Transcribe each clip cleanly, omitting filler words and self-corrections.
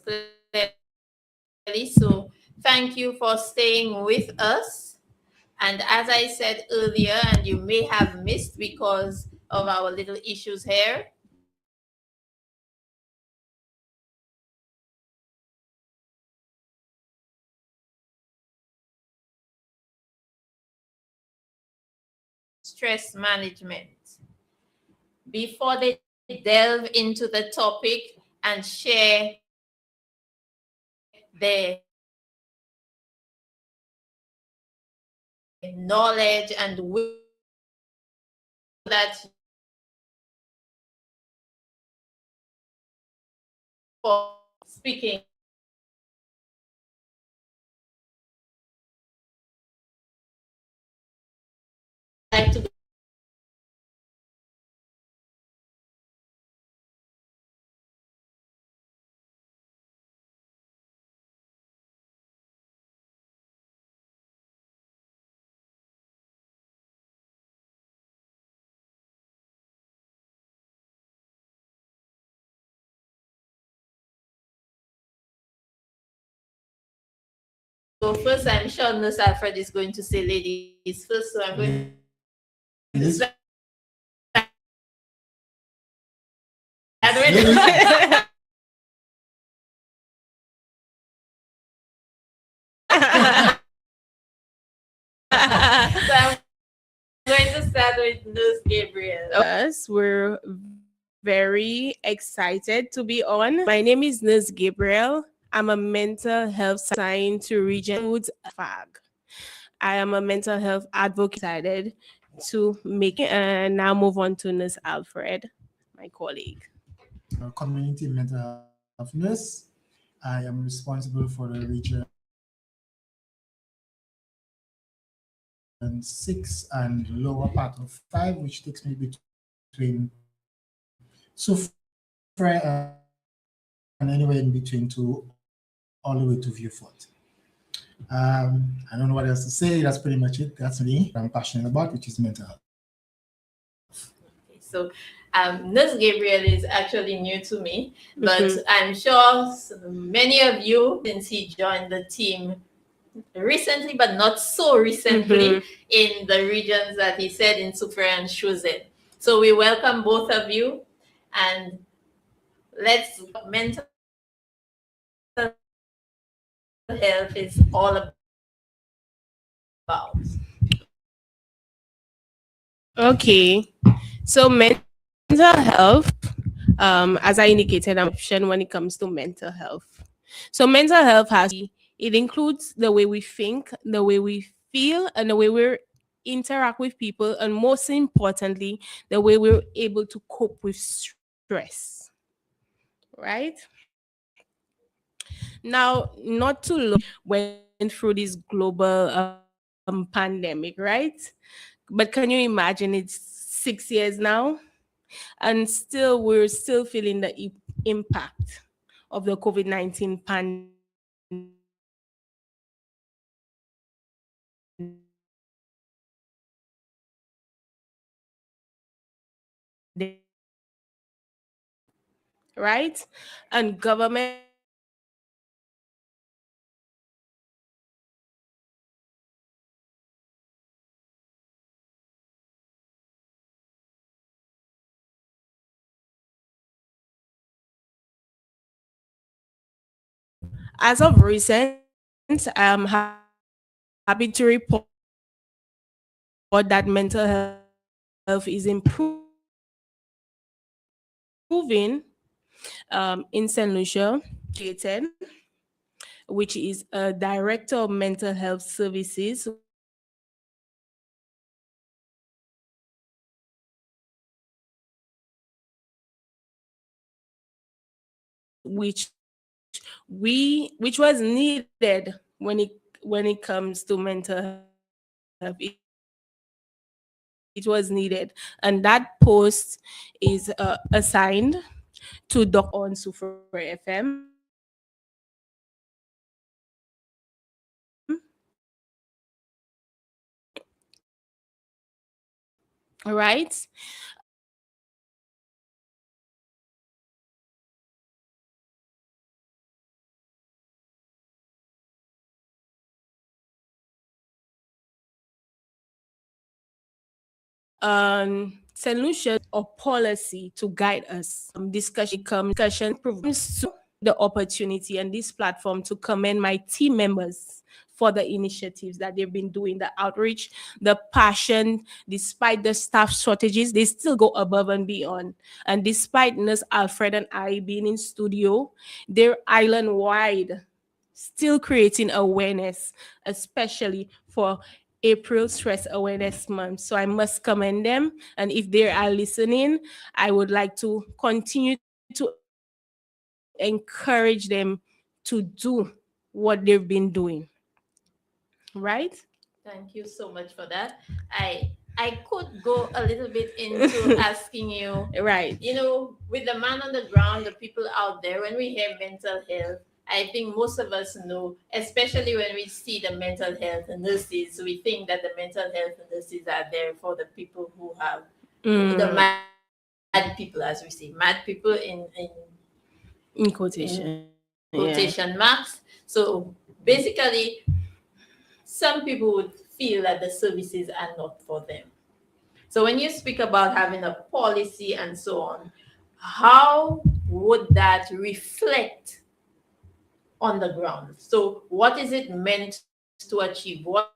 clearly. So thank you for staying with us. And as I said earlier, and you may have missed because of our little issues here, stress management. Before they delve into the topic and share their knowledge and wisdom that for speaking like to go first. I'm sure Nurse Alfred is going to say ladies first, so I'm going to start with so I'm going to start with Nurse Gabriel. Us, we're very excited to be on. My name is Nurse Gabriel. I'm a mental health scientist to Region Foods FAG. I am a mental health advocate. Excited to make it and now move on to Nurse Alfred, my colleague. Community mental health nurse. I am responsible for the region 6 and lower part of 5, which takes me between Soufrière and anywhere in between to all the way to Vieux-Fort. I don't know what else to say. That's pretty much it. That's me. I'm passionate about, which is mental health. So Nurse Gabriel is actually new to me, but I'm sure many of you, since he joined the team recently, but not so recently, in the regions that he said in Soufrière and Chouzet. So we welcome both of you, and let's mental health is all about. Okay, so mental health, as I indicated, an option when it comes to mental health. So mental health it includes the way we think, the way we feel, and the way we interact with people, and most importantly, the way we're able to cope with stress. Right? Now, not too long went through this global pandemic, right? But can you imagine it's 6 years now? And still, we're still feeling the impact of the COVID-19 pandemic. Right? And government as of recent, I'm happy to report that mental health is improving in St. Lucia, which is a director of mental health services, which which was needed when it comes to mental health. It was needed, and that post is assigned to Doc on Super FM. All right. solution or policy to guide us. Discussion provides the opportunity and this platform to commend my team members for the initiatives that they've been doing, the outreach, the passion. Despite the staff shortages, they still go above and beyond. And despite Nurse Alfred and I being in studio, they're island wide, still creating awareness, especially for April Stress Awareness Month. So I must commend them. And if they are listening, I would like to continue to encourage them to do what they've been doing. Right? Thank you so much for that. I could go a little bit into asking you, Right. with the man on the ground, the people out there, when we hear mental health, I think most of us know, especially when we see the mental health nurses, we think that the mental health nurses are there for the people who have the mad people, as we say, mad people in quotation. In quotation marks. So basically, some people would feel that the services are not for them. So when you speak about having a policy and so on, how would that reflect on the ground? So what is it meant to achieve? What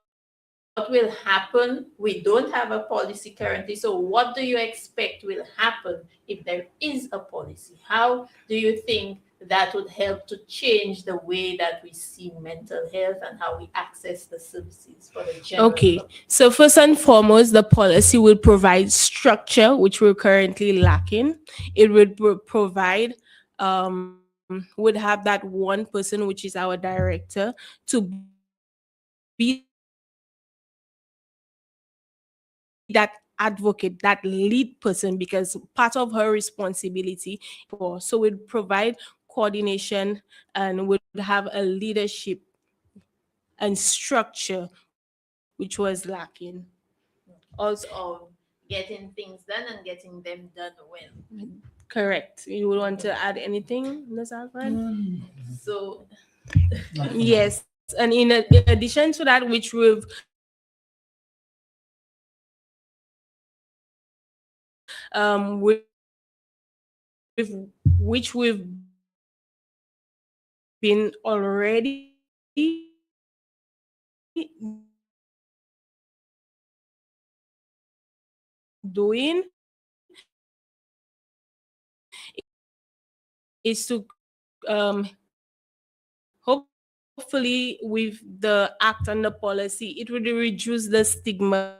will happen? We don't have a policy currently. So what do you expect will happen if there is a policy? How do you think that would help to change the way that we see mental health and how we access the services for the general public? So first and foremost, the policy will provide structure, which we're currently lacking. It would provide would have that one person, which is our director, to be that advocate, that lead person, because part of her responsibility so would provide coordination and would have a leadership and structure which was lacking. Also of getting things done and getting them done well. Correct. You would want to add anything, Ms. Alfred? So yes, and in addition to that, which we've been already doing is to hopefully with the act and the policy, it will reduce the stigma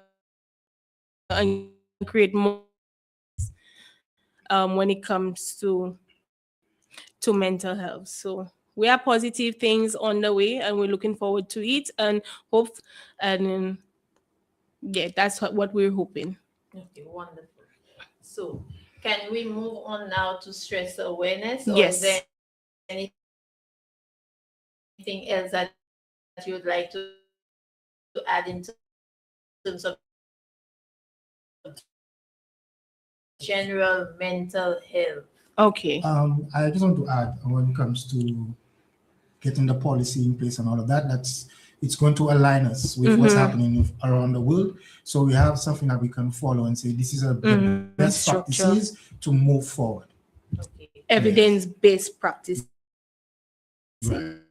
and create more when it comes to mental health. So we have positive things on the way and we're looking forward to it and hope and yeah, that's what we're hoping. Okay, wonderful. So can we move on now to stress awareness? Or Yes. Is there anything else that you would like to add in terms of general mental health? Okay. I just want to add when it comes to getting the policy in place and all of that, it's going to align us with what's happening around the world. So we have something that we can follow and say this is the best practices to move forward. Okay. Evidence-based practice. Right.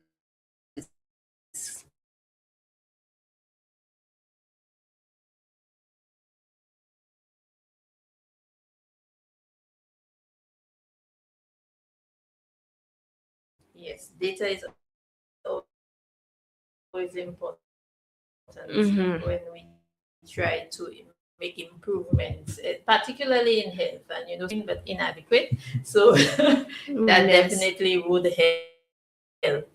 Yes, data is always important when we try to make improvements, particularly in health, and but inadequate. So that definitely would help.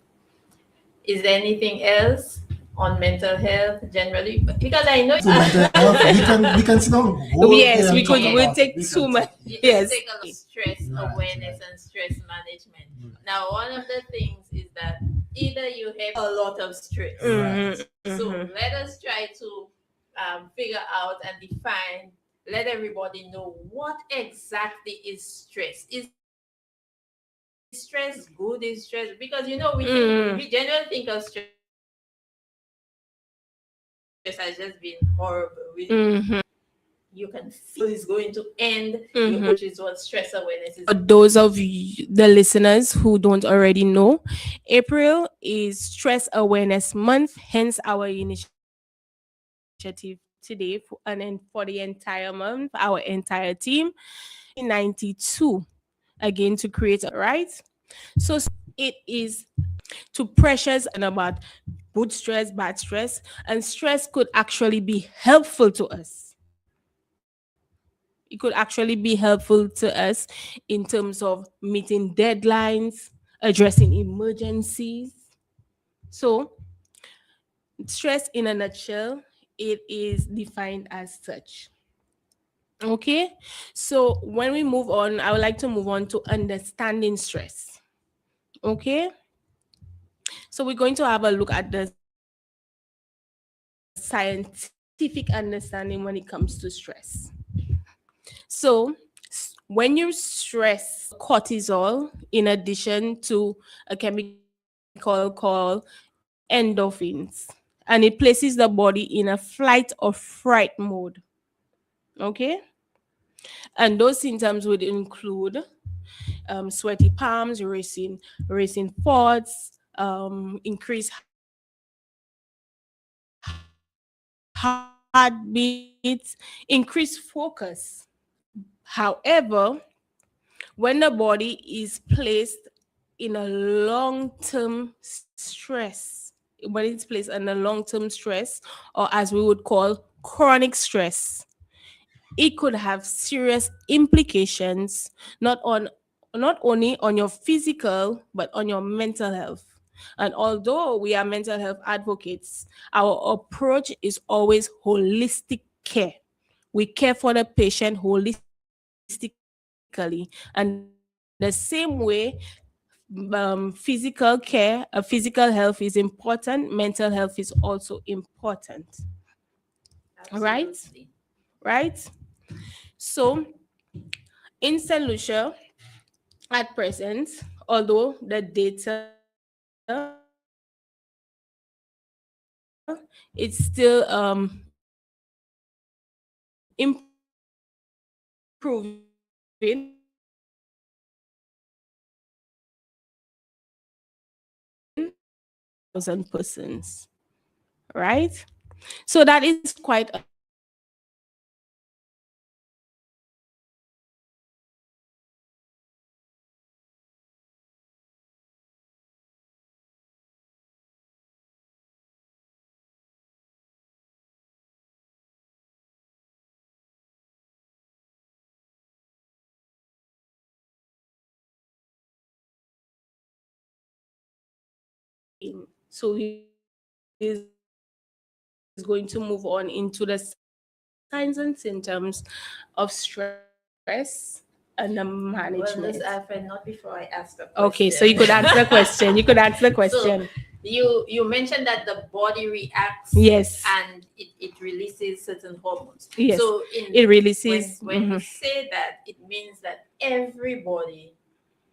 Is there anything else on mental health generally? Because I know we can sit down. Yes, we could. We'll take too much. Yes, take a lot of stress awareness and stress management. Now, one of the things is that either you have a lot of stress. So let us try to figure out and define. Let everybody know what exactly is stress. Is stress good? Is stress because we generally think of stress has just been horrible. you can feel is going to end, which is what stress awareness is. For those of the listeners who don't already know, April is Stress Awareness Month, hence our initiative today. And then for the entire month, our entire team, 92 again to create a right. So it is to pressures and about good stress, bad stress, and stress could actually be helpful to us. It could actually be helpful to us in terms of meeting deadlines, addressing emergencies. So, stress in a nutshell, it is defined as such. Okay, so when we move on, I would like to move on to understanding stress. Okay, so we're going to have a look at the scientific understanding when it comes to stress. So, when you stress cortisol, in addition to a chemical called endorphins, and it places the body in a flight or fright mode. Okay, and those symptoms would include sweaty palms, racing thoughts, increased heartbeats, increased focus. However, when the body is placed in a long-term stress, when it's placed in a long-term stress, or as we would call chronic stress, it could have serious implications not only on your physical but on your mental health. And although we are mental health advocates, our approach is always holistic care. We care for the patient holistically, and the same way physical care, physical health is important, mental health is also important. Right? Absolutely. Right? So, in St. Lucia, at present, although the data it's still improving, thousand persons, right? So that is quite a so he is going to move on into the signs and symptoms of stress and the management. Well, Miss Alfred, not before I ask a Okay, question. so you could answer the question. You could answer the So question. you mentioned that the body reacts, Yes. and it releases certain hormones. Yes. So It releases. when we say that, it means that everybody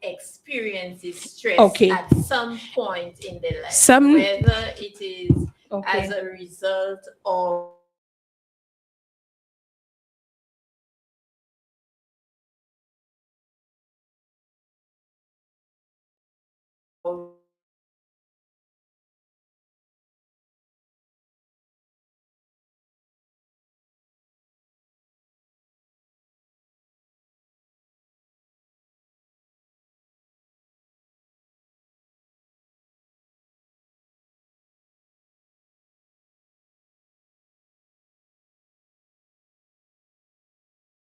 experiences stress Okay. at some point in their life, Some. whether it is Okay. as a result of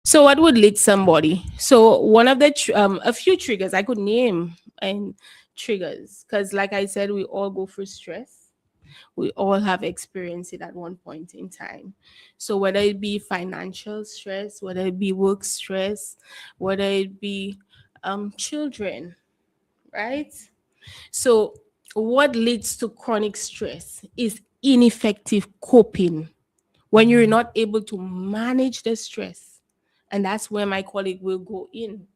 So what would lead somebody? So one of the a few triggers I could name and triggers, because like I said, we all go through stress. We all have experienced it at one point in time. So whether it be financial stress, whether it be work stress, whether it be children, right? So what leads to chronic stress is ineffective coping, when you're not able to manage the stress. And that's where my colleague will go in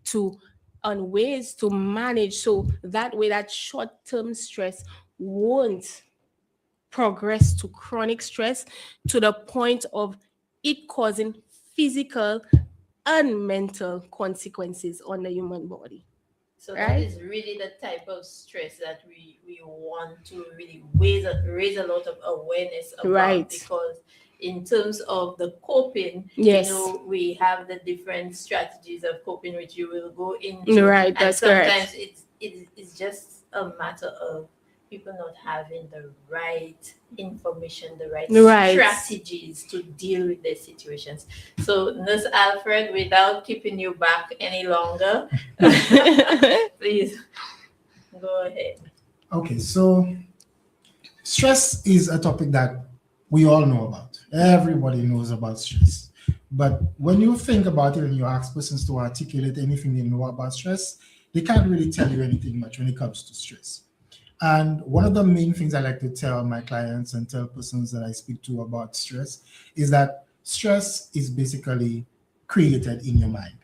to on ways to manage, so that way that short-term stress won't progress to chronic stress to the point of it causing physical and mental consequences on the human body. So Right. that is really the type of stress that we want to really raise a lot of awareness about, Right. because in terms of the coping, Yes. we have the different strategies of coping which you will go into. Right, And that's sometimes correct. it's just a matter of people not having the right information, the right strategies to deal with their situations. So, Nurse Alfred, without keeping you back any longer, please go ahead. Okay, so stress is a topic that we all know about. Everybody knows about stress. But when you think about it and you ask persons to articulate anything they know about stress, they can't really tell you anything much when it comes to stress. And one of the main things I like to tell my clients and tell persons that I speak to about stress is that stress is basically created in your mind.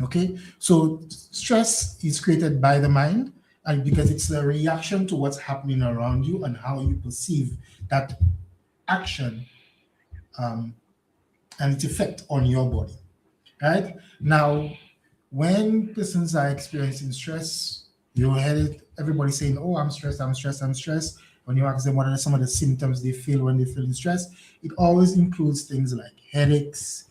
Okay, so stress is created by the mind, and because it's a reaction to what's happening around you and how you perceive that action and its effect on your body. Right now, when persons are experiencing stress, you hear it, everybody saying, "Oh, I'm stressed, I'm stressed, I'm stressed." When you ask them what are some of the symptoms they feel when they feel stressed, it always includes things like headaches,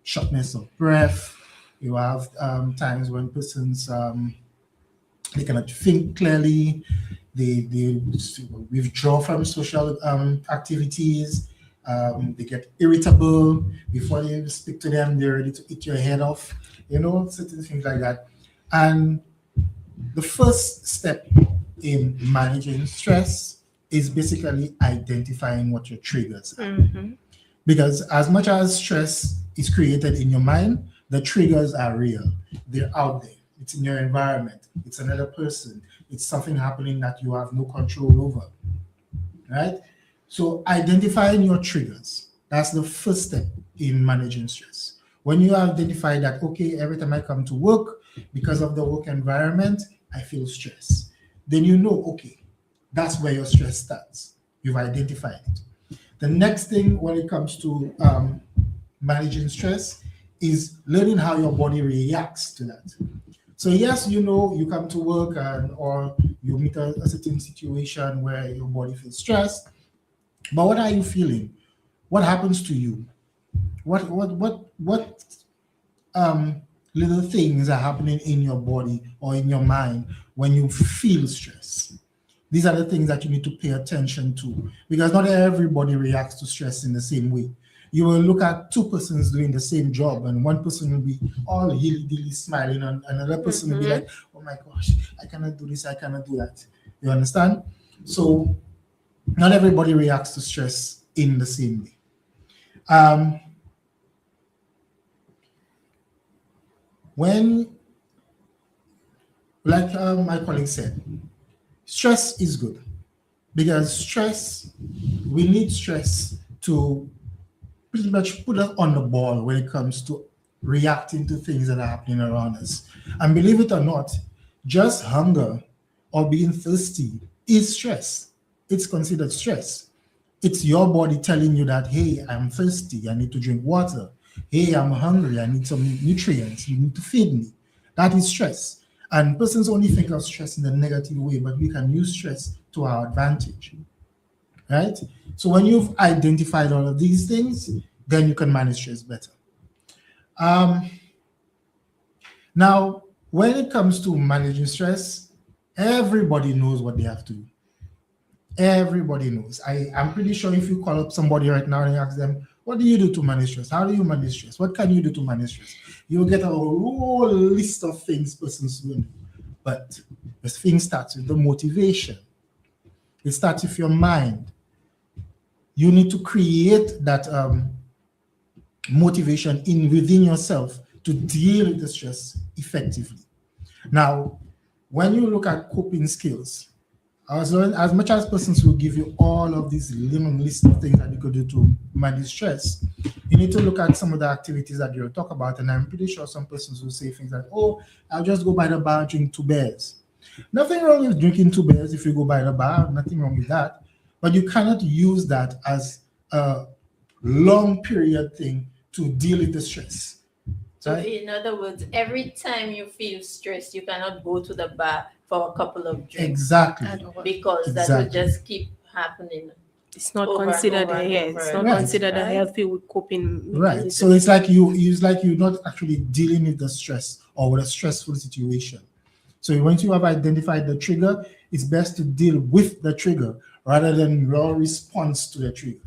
shortness of breath. You have times when persons they cannot think clearly, they withdraw from social activities, they get irritable before you speak to them, they're ready to eat your head off, certain things like that. And the first step in managing stress is basically identifying what your triggers are. Mm-hmm. Because as much as stress is created in your mind, the triggers are real. They're out there. It's in your environment. It's another person. It's something happening that you have no control over. Right? So identifying your triggers, that's the first step in managing stress. When you identify that, okay, every time I come to work, because of the work environment, I feel stress. Then you know, okay, that's where your stress starts. You've identified it. The next thing when it comes to managing stress is learning how your body reacts to that. So yes, you come to work or you meet a certain situation where your body feels stressed, but what are you feeling? What happens to you? What little things are happening in your body or in your mind when you feel stress? These are the things that you need to pay attention to, because not everybody reacts to stress in the same way. You will look at two persons doing the same job, and one person will be all hilly-dilly smiling, and another person will be like, "Oh my gosh, I cannot do this, I cannot do that." You understand? So not everybody reacts to stress in the same way. When, like my colleague said, stress is good, because we need stress to pretty much put us on the ball when it comes to reacting to things that are happening around us. And believe it or not, just hunger or being thirsty is stress. It's considered stress. It's your body telling you that, hey, I'm thirsty, I need to drink water. Hey, I'm hungry, I need some nutrients, you need to feed me. That is stress. And persons only think of stress in a negative way, but we can use stress to our advantage. Right? So when you've identified all of these things, then you can manage stress better. Now, when it comes to managing stress, everybody knows what they have to do. Everybody knows. I'm pretty sure if you call up somebody right now and ask them, what do you do to manage stress? How do you manage stress? What can you do to manage stress? You'll get a whole list of things persons will do. But the thing starts with the motivation. It starts with your mind. You need to create that motivation within yourself to deal with the stress effectively. Now, when you look at coping skills, as much as persons will give you all of these long list of things that you could do to manage stress, you need to look at some of the activities that you'll talk about. And I'm pretty sure some persons will say things like, oh, I'll just go by the bar and drink 2 beers. Nothing wrong with drinking 2 beers if you go by the bar, nothing wrong with that. But you cannot use that as a long period thing to deal with the stress. So Right? in other words, every time you feel stressed, you cannot go to the bar for a couple of drinks. Exactly. Because that will just keep happening. It's not Over and considered over and it's over not again. considered a Right. healthy coping Right. mechanism. So it's like you're not actually dealing with the stress or with a stressful situation. So once you have identified the trigger, it's best to deal with the trigger rather than your response to the trigger.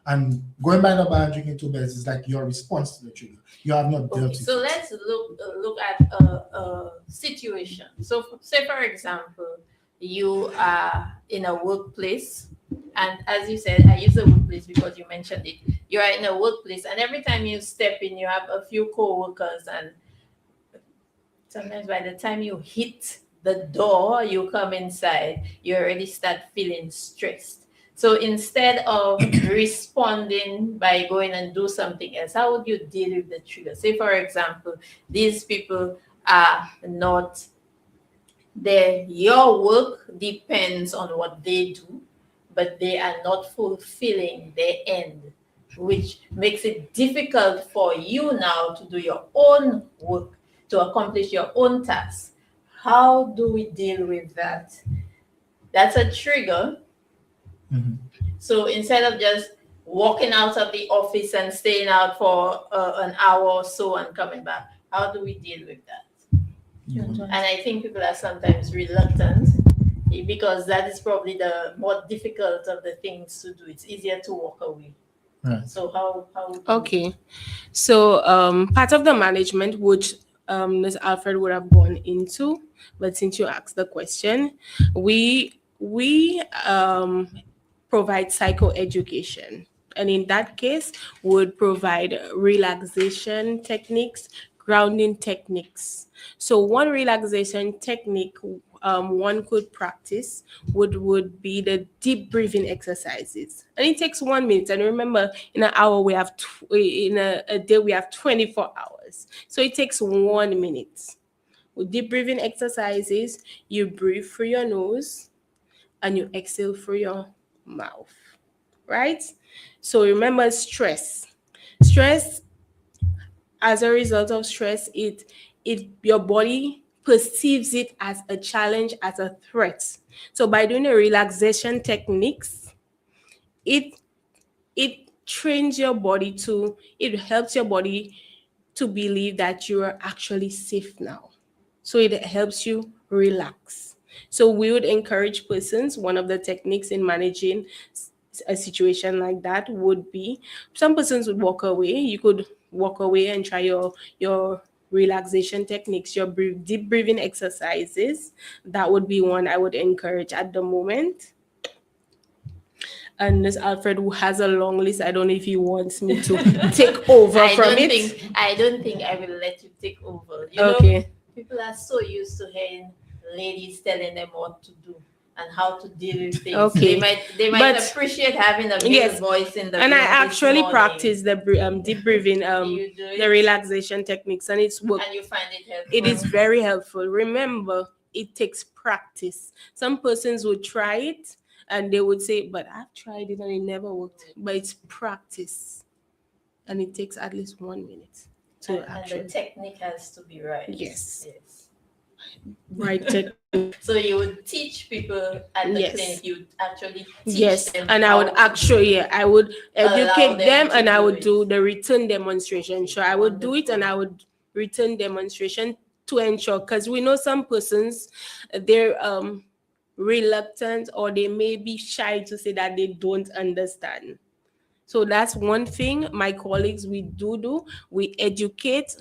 And going by the bar and drinking 2 beers is like your response to the trigger. You have not dealt with So it. let's look at a situation. So say for example, you are in a workplace, and as you said, I use the workplace because you mentioned it. You are in a workplace, and every time you step in, you have a few co-workers, and sometimes by the time you hit the door, you come inside, you already start feeling stressed. So instead of responding by going and do something else, how would you deal with the trigger? Say, for example, these people are not there. Your work depends on what they do, but they are not fulfilling their end, which makes it difficult for you now to do your own work, to accomplish your own tasks. How do we deal with that? That's a trigger. Mhm. So instead of just walking out of the office and staying out for an hour or so and coming back, how do we deal with that? And I think people are sometimes reluctant because that is probably the more difficult of the things to do. It's easier to walk away. Right. So how Okay. So part of the management which Ms. Alfred would have gone into, but since you asked the question, we provide psychoeducation. And in that case, would provide relaxation techniques, grounding techniques. So one relaxation technique one could practice would be the deep breathing exercises, and it takes 1 minute. And remember, in an hour we have in a day we have 24 hours, so it takes 1 minute. With deep breathing exercises, you breathe through your nose and you exhale through your mouth, right? So remember, stress, as a result of stress, it your body perceives it as a challenge, as a threat. So by doing the relaxation techniques, it trains your body to, it helps your body to believe that you are actually safe now. So it helps you relax. So we would encourage persons, one of the techniques in managing a situation like that would be, some persons would walk away. You could walk away and try your relaxation techniques, your deep breathing exercises. That would be one I would encourage at the moment. And Ms. Alfred, who has a long list, I don't know if he wants me to take over I don't think I will let you take over. You know, people are so used to hearing ladies telling them what to do and how to deal with things. Okay. They might appreciate having a male voice in the and room. I actually practice the deep breathing, You do it? the relaxation techniques, and it's work. And you find it helpful. It is very helpful. Remember, it takes practice. Some persons would try it and they would say, but I've tried it and it never worked. But it's practice. And it takes at least 1 minute to and the technique has to be right. Yes. Right technique. So you would teach people at the clinic, you would actually teach them. And I would actually, I would educate them and I would do the written demonstration. So I would do it and I would written demonstration to ensure, because we know some persons, they're reluctant or they may be shy to say that they don't understand. So that's one thing my colleagues, we do, we educate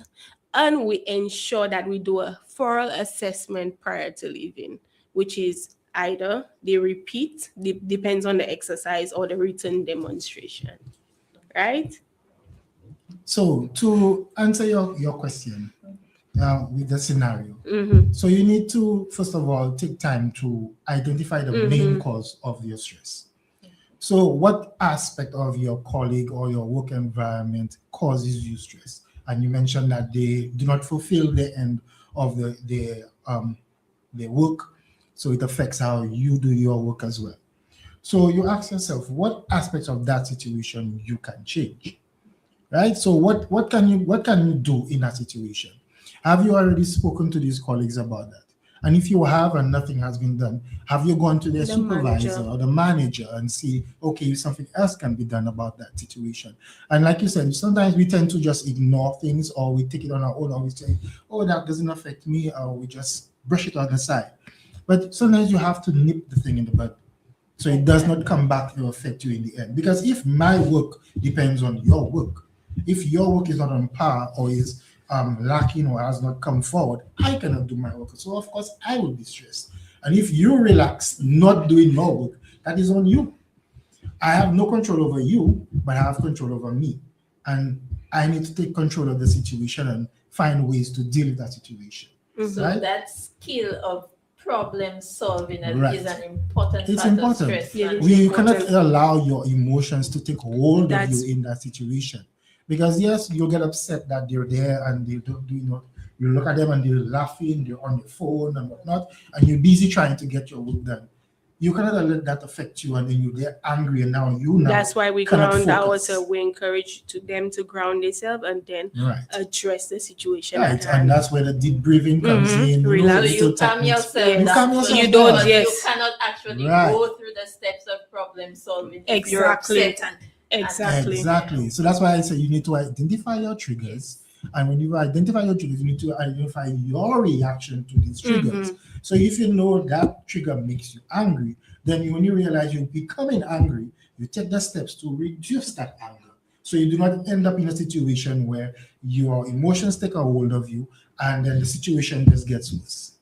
and we ensure that we do a thorough assessment prior to leaving, which is either they repeat, depends on the exercise, or the written demonstration, right? So to answer your question, with the scenario, so you need to, first of all, take time to identify the main cause of your stress. So what aspect of your colleague or your work environment causes you stress? And you mentioned that they do not fulfill the end of the work, so it affects how you do your work as well. So you ask yourself, what aspects of that situation you can change, right? So what can you do in that situation? Have you already spoken to these colleagues about that? And if you have and nothing has been done, have you gone to their The supervisor manager. or the manager and see, okay, if something else can be done about that situation? And like you said, sometimes we tend to just ignore things, or we take it on our own, or we say, oh, that doesn't affect me, or we just brush it on the side. But sometimes you have to nip the thing in the bud, so it does not come back to affect you in the end. Because if my work depends on your work, if your work is not on par or is lacking or has not come forward, I cannot do my work. So of course I will be stressed. And if you relax not doing your work, that is on you. I have no control over you, but I have control over me. And I need to take control of the situation and find ways to deal with that situation. So Right? that skill of problem solving Right. is an important It's part important. of stress Yeah, management. You cannot allow your emotions to take hold of That's- you in that situation, because yes, you'll get upset that they're there and they don't do, you look at them and they're laughing, they're on your phone and whatnot, and you're busy trying to get your work done. You cannot let that affect you, and then you get angry, and now That's why we cannot ground focus. ourselves. We encourage them to ground themselves and then Right. address the situation Right, at hand. and that's where the deep breathing comes in. Relax. So little you calm techniques. yourself Yes. You down. calm so yourself You down. don't, because yes. you cannot actually Right. go through the steps of problem solving if you're Exactly. upset and Exactly. So that's why I say you need to identify your triggers. And when you identify your triggers, you need to identify your reaction to these triggers. So if you know that trigger makes you angry, then when you realize you're becoming angry, you take the steps to reduce that anger. So you do not end up in a situation where your emotions take a hold of you and then the situation just gets worse.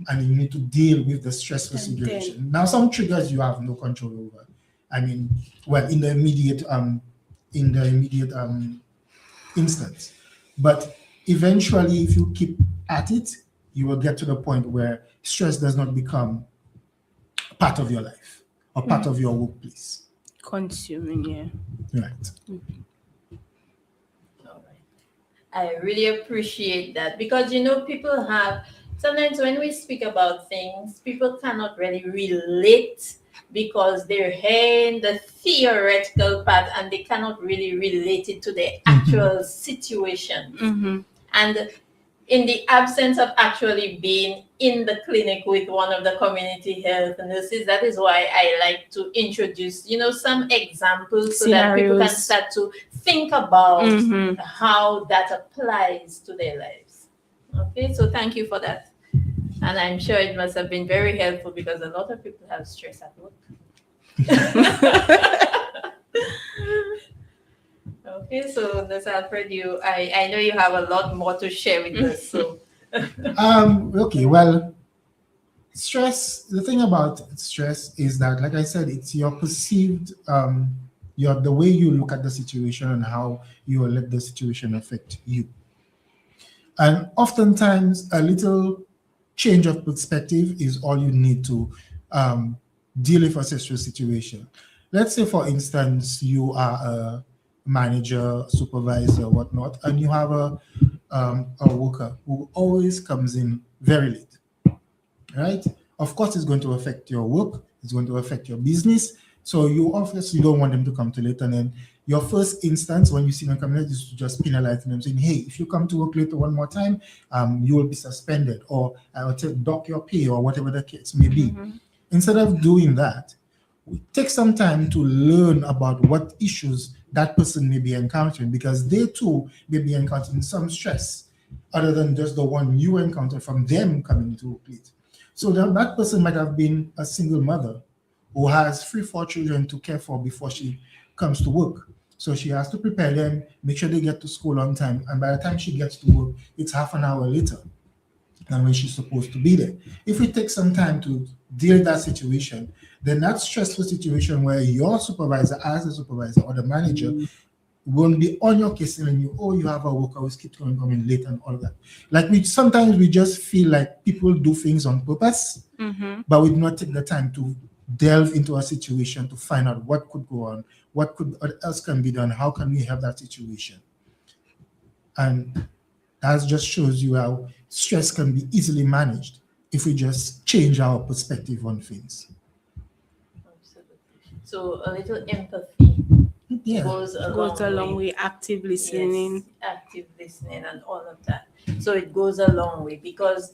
And you need to deal with the stressful And situation. Now, some triggers you have no control over. I mean, well, in the immediate instance. But eventually, if you keep at it, you will get to the point where stress does not become part of your life or part of your workplace. Consuming, yeah. Right. All right. I really appreciate that because people have sometimes when we speak about things, people cannot really relate because they're in the theoretical part and they cannot really relate it to the actual situation. And in the absence of actually being in the clinic with one of the community health nurses, that is why I like to introduce, some examples so that people can Scenarios. start to think about how that applies to their lives. Okay, so thank you for that. And I'm sure it must have been very helpful because a lot of people have stress at work. Okay, so Ms. Alfred, I know you have a lot more to share with us. So Okay, well, stress, the thing about stress is that, like I said, it's your perceived the way you look at the situation and how you will let the situation affect you. And oftentimes a little change of perspective is all you need to deal with a stressful situation. Let's say, for instance, you are a manager, supervisor, whatnot, and you have a worker who always comes in very late, right? Of course, it's going to affect your work. It's going to affect your business. So you obviously don't want them to come too late. And then your first instance when you see them coming late is to just penalize them, saying, hey, if you come to work later one more time, you will be suspended, or I will dock your pay, or whatever the case may be. Instead of doing that, take some time to learn about what issues that person may be encountering, because they too may be encountering some stress other than just the one you encounter from them coming to work late. So that person might have been a single mother who has 3-4 children to care for before she comes to work. So she has to prepare them, make sure they get to school on time, and by the time she gets to work, it's half an hour later than when she's supposed to be there. If we take some time to deal with that situation, then that stressful situation where your supervisor, as a supervisor or the manager, won't be on your case telling you, oh, you have a worker who keeps coming late and all that. Like sometimes we just feel like people do things on purpose, but we do not take the time to delve into a situation to find out what could go on, what else can be done, how can we help that situation. And that just shows you how stress can be easily managed if we just change our perspective on things. absolutely. So a little empathy Yeah. goes a Goes a long way. way. Active listening. Yes, active listening and all of that. So it goes a long way because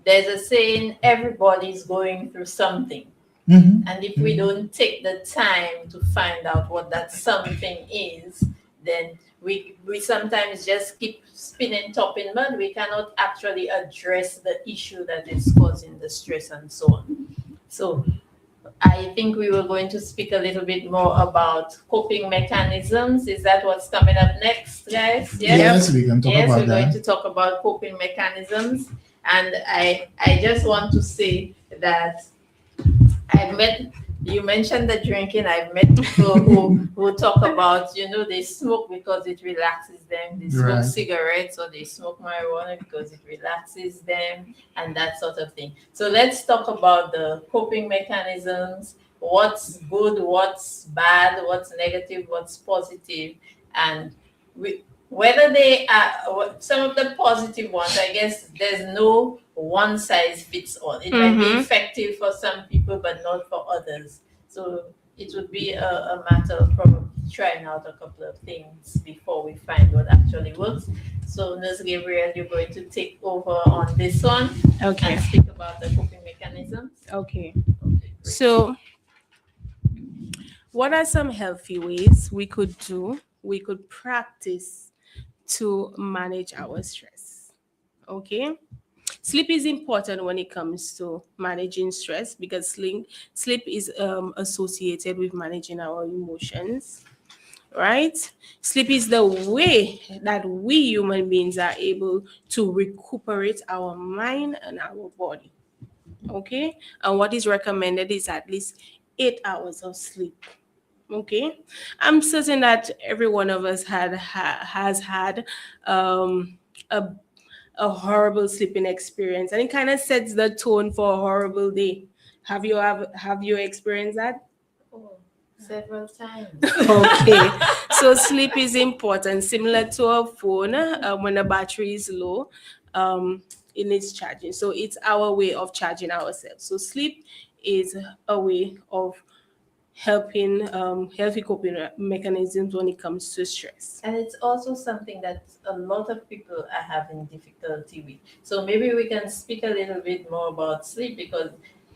there's a saying, everybody's going through something. Mhm. And if we don't take the time to find out what that something is, then we sometimes just keep spinning top in mud. We cannot actually address the issue that is causing the stress and so on. So I think we were going to speak a little bit more about coping mechanisms. Is that what's coming up next, guys? Yes, we can talk Yes, about we're going that. to talk about coping mechanisms. And I just want to say that I've met, you mentioned the drinking. I've met people who talk about, they smoke because it relaxes them. They smoke Right. cigarettes or they smoke marijuana because it relaxes them and that sort of thing. So let's talk about the coping mechanisms, what's good, what's bad, what's negative, what's positive, and whether they are some of the positive ones. I guess there's no one size fits all. It might be effective for some people but not for others. So it would be a matter of probably trying out a couple of things before we find what actually works. So Nurse Gabriel, you're going to take over on this one Okay. and speak about the coping mechanisms. Okay. Great. So, what are some healthy ways we could do? We could practice to manage our stress. Okay. Sleep is important when it comes to managing stress because sleep is associated with managing our emotions, right? Sleep is the way that we human beings are able to recuperate our mind and our body. Okay, and what is recommended is at least 8 hours of sleep. Okay, I'm certain that every one of us has had um, a horrible sleeping experience, and it kind of sets the tone for a horrible day. Have you experienced that? Oh, several times. Okay, so sleep is important. Similar to a phone, when the battery is low, it needs charging. So it's our way of charging ourselves. So sleep is a way of helping healthy coping mechanisms when it comes to stress. And it's also something that a lot of people are having difficulty with. So maybe we can speak a little bit more about sleep because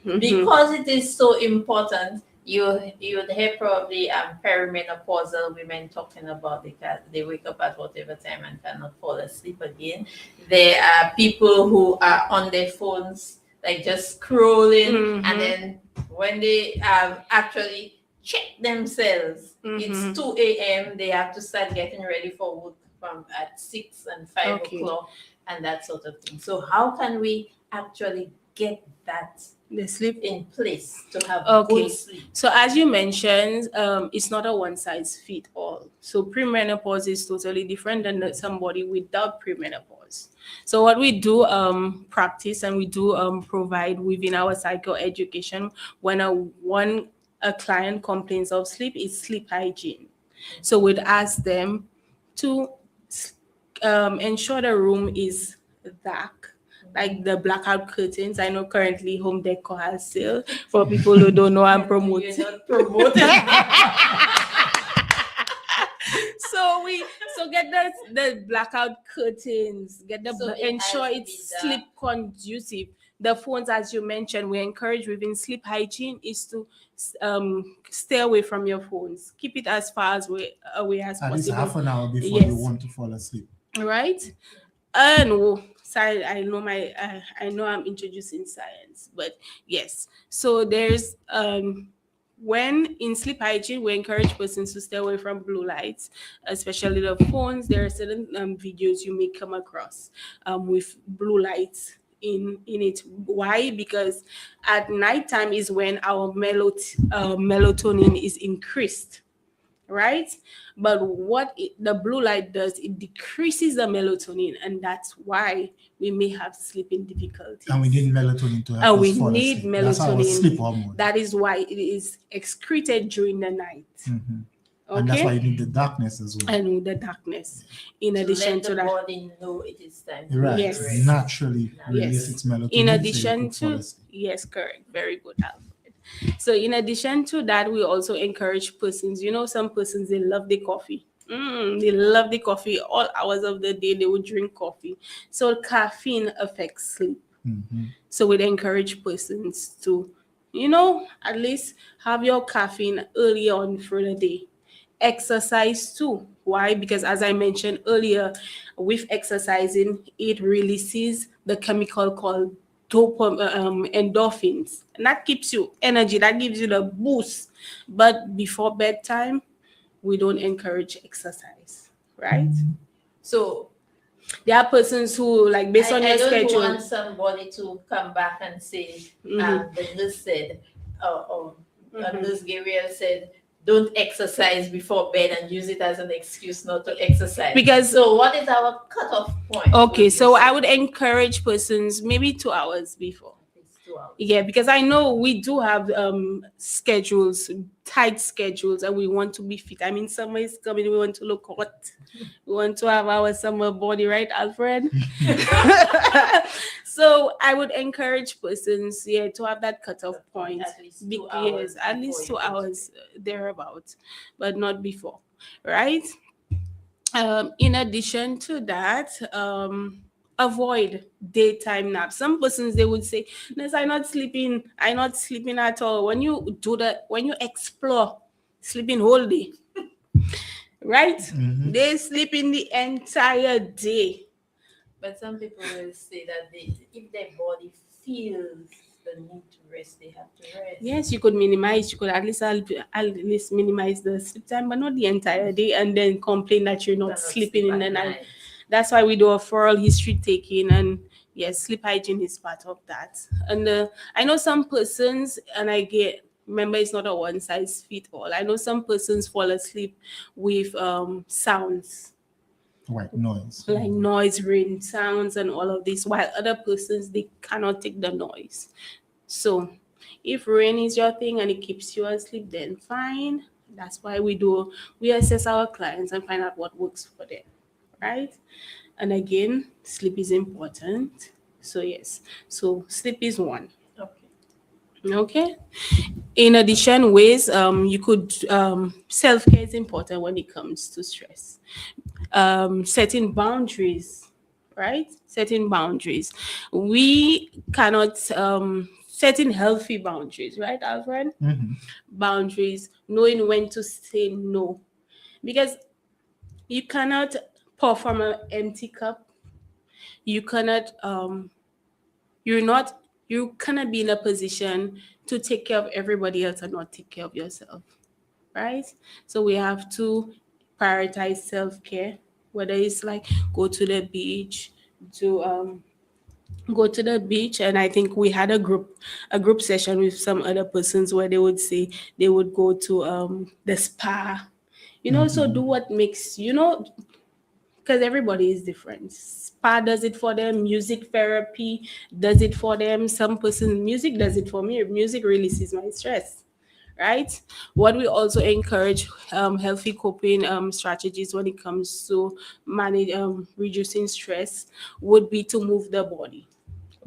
it is so important. You'd hear probably perimenopausal women talking about because they wake up at whatever time and cannot fall asleep again. There are people who are on their phones, like just scrolling, and then when they actually check themselves, it's 2 a.m. They have to start getting ready for work from at 6 and 5 o'clock and that sort of thing. So how can we actually get that the sleep in place to have good sleep? So as you mentioned, it's not a one size fit all. So premenopause is totally different than somebody without premenopause. So what we do practice and we do provide within our psychoeducation when a client complains of sleep is sleep hygiene. So we'd ask them to ensure the room is dark, like the blackout curtains. I know currently Home Decor has sale for people who don't know I'm promoting. You're not promoting. So get the blackout curtains, ensure it's sleep conducive. The phones, as you mentioned, we encourage within sleep hygiene is to stay away from your phones. Keep it as far away as At possible. least half an hour before you want to fall asleep. Right? And sorry, I know I'm introducing science, but yes. So there's when in sleep hygiene, we encourage persons to stay away from blue lights, especially the phones. There are certain videos you may come across with blue lights in it. Why? Because at nighttime is when our melatonin is increased, right? But the blue light does, it decreases the melatonin, and that's why we may have sleeping difficulties. And we need melatonin to help us fall asleep. Melatonin. That's our sleep hormone. That is why it is excreted during the night. Okay? And that's why you need the darkness as well. And the darkness, in addition to that. Let the body know it is time. Right. Yes. Naturally release its melatonin. In addition to, yes, correct. Very good, Alfred. So in addition to that, we also encourage persons, some persons, they love the coffee. They love the coffee. All hours of the day, they would drink coffee. So caffeine affects sleep. So we'd encourage persons to, at least have your caffeine early on for the day. Exercise too. Why? Because as I mentioned earlier, with exercising, it releases the chemical called endorphins, and that keeps you energy, that gives you the boost. But before bedtime, we don't encourage exercise, right? So there are persons who, like, based on your I don't schedule, want somebody to come back and say, the nurse said, nurse Gabriel said, don't exercise before bed, and use it as an excuse not to exercise. Because so what is our cutoff point? Okay, so I would encourage persons maybe 2 hours before. It's 2 hours. Yeah, because I know we do have schedules, tight schedules, and we want to be fit. I mean, summer is coming, we want to look hot. We want to have our summer body, right, Alfred? So I would encourage persons, to have that cutoff point. At least 2 hours. Yes, at least 2 hours thereabouts, but not before, right? In addition to that, avoid daytime naps. Some persons, they would say, "Nurse, I'm not sleeping at all." When you do that, when you explore, sleeping whole day, right? They sleep in the entire day. But some people will say that if their body feels the need to rest, they have to rest. Yes, you could at least minimize the sleep time, but not the entire day, and then complain that you're not sleeping in the night. That's why we do a thorough history taking, and yes, sleep hygiene is part of that. And I know some persons, and remember, it's not a one size fits all. I know some persons fall asleep with sounds. White noise. Like noise, rain sounds, and all of this, while other persons, they cannot take the noise. So if rain is your thing and it keeps you asleep, then fine. That's why we assess our clients and find out what works for them, right? And again, sleep is important. So yes, so sleep is one. Okay. In addition, ways you could self-care is important when it comes to stress. Setting boundaries, right? Setting boundaries. We cannot setting healthy boundaries, right, Alfred? Boundaries, knowing when to say no, because you cannot pour from an empty cup. You cannot you cannot be in a position to take care of everybody else and not take care of yourself, right? So we have to prioritize self-care, whether it's like go to the beach, and I think we had a group session with some other persons where they would say they would go to the spa, so do what makes, because everybody is different. Spa does it for them. Music therapy does it for them. Some person, music does it for me. Music releases my stress, right? What we also encourage healthy coping strategies when it comes to reducing stress would be to move the body.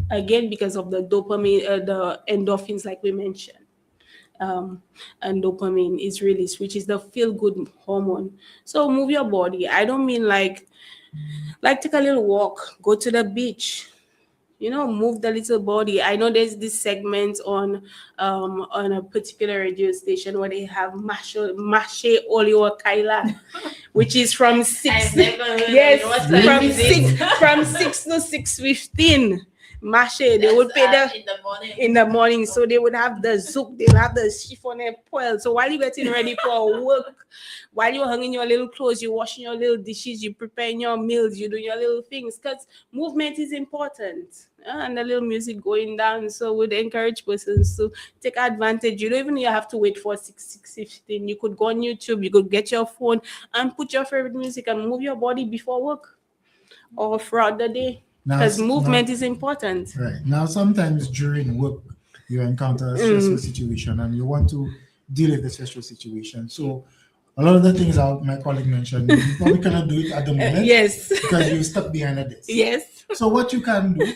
Again, because of the dopamine, the endorphins, like we mentioned. And dopamine is released, which is the feel-good hormone. So move your body. I don't mean like take a little walk, go to the beach, move the little body. I know there's this segment on a particular radio station where they have Mashe Olio Kaila, which is from 6. I've never heard from 6 to 6:15. Mashe, they would pay in the morning, so they would have the zouk, they'll have the chiffon poil. So while you're getting ready for work, while you're hanging your little clothes, you're washing your little dishes, you're preparing your meals, you're doing your little things, because movement is important. And the little music going down. So we'd encourage persons to take advantage. You don't even have to wait for 6:15. You could go on YouTube, you could get your phone and put your favorite music and move your body before work or throughout the day. Because movement is important. Right. Now, sometimes during work, you encounter a stressful situation and you want to deal with the stressful situation. So, a lot of the things my colleague mentioned, you probably cannot do it at the moment. Yes. Because you're stuck behind a desk. Yes. So, what you can do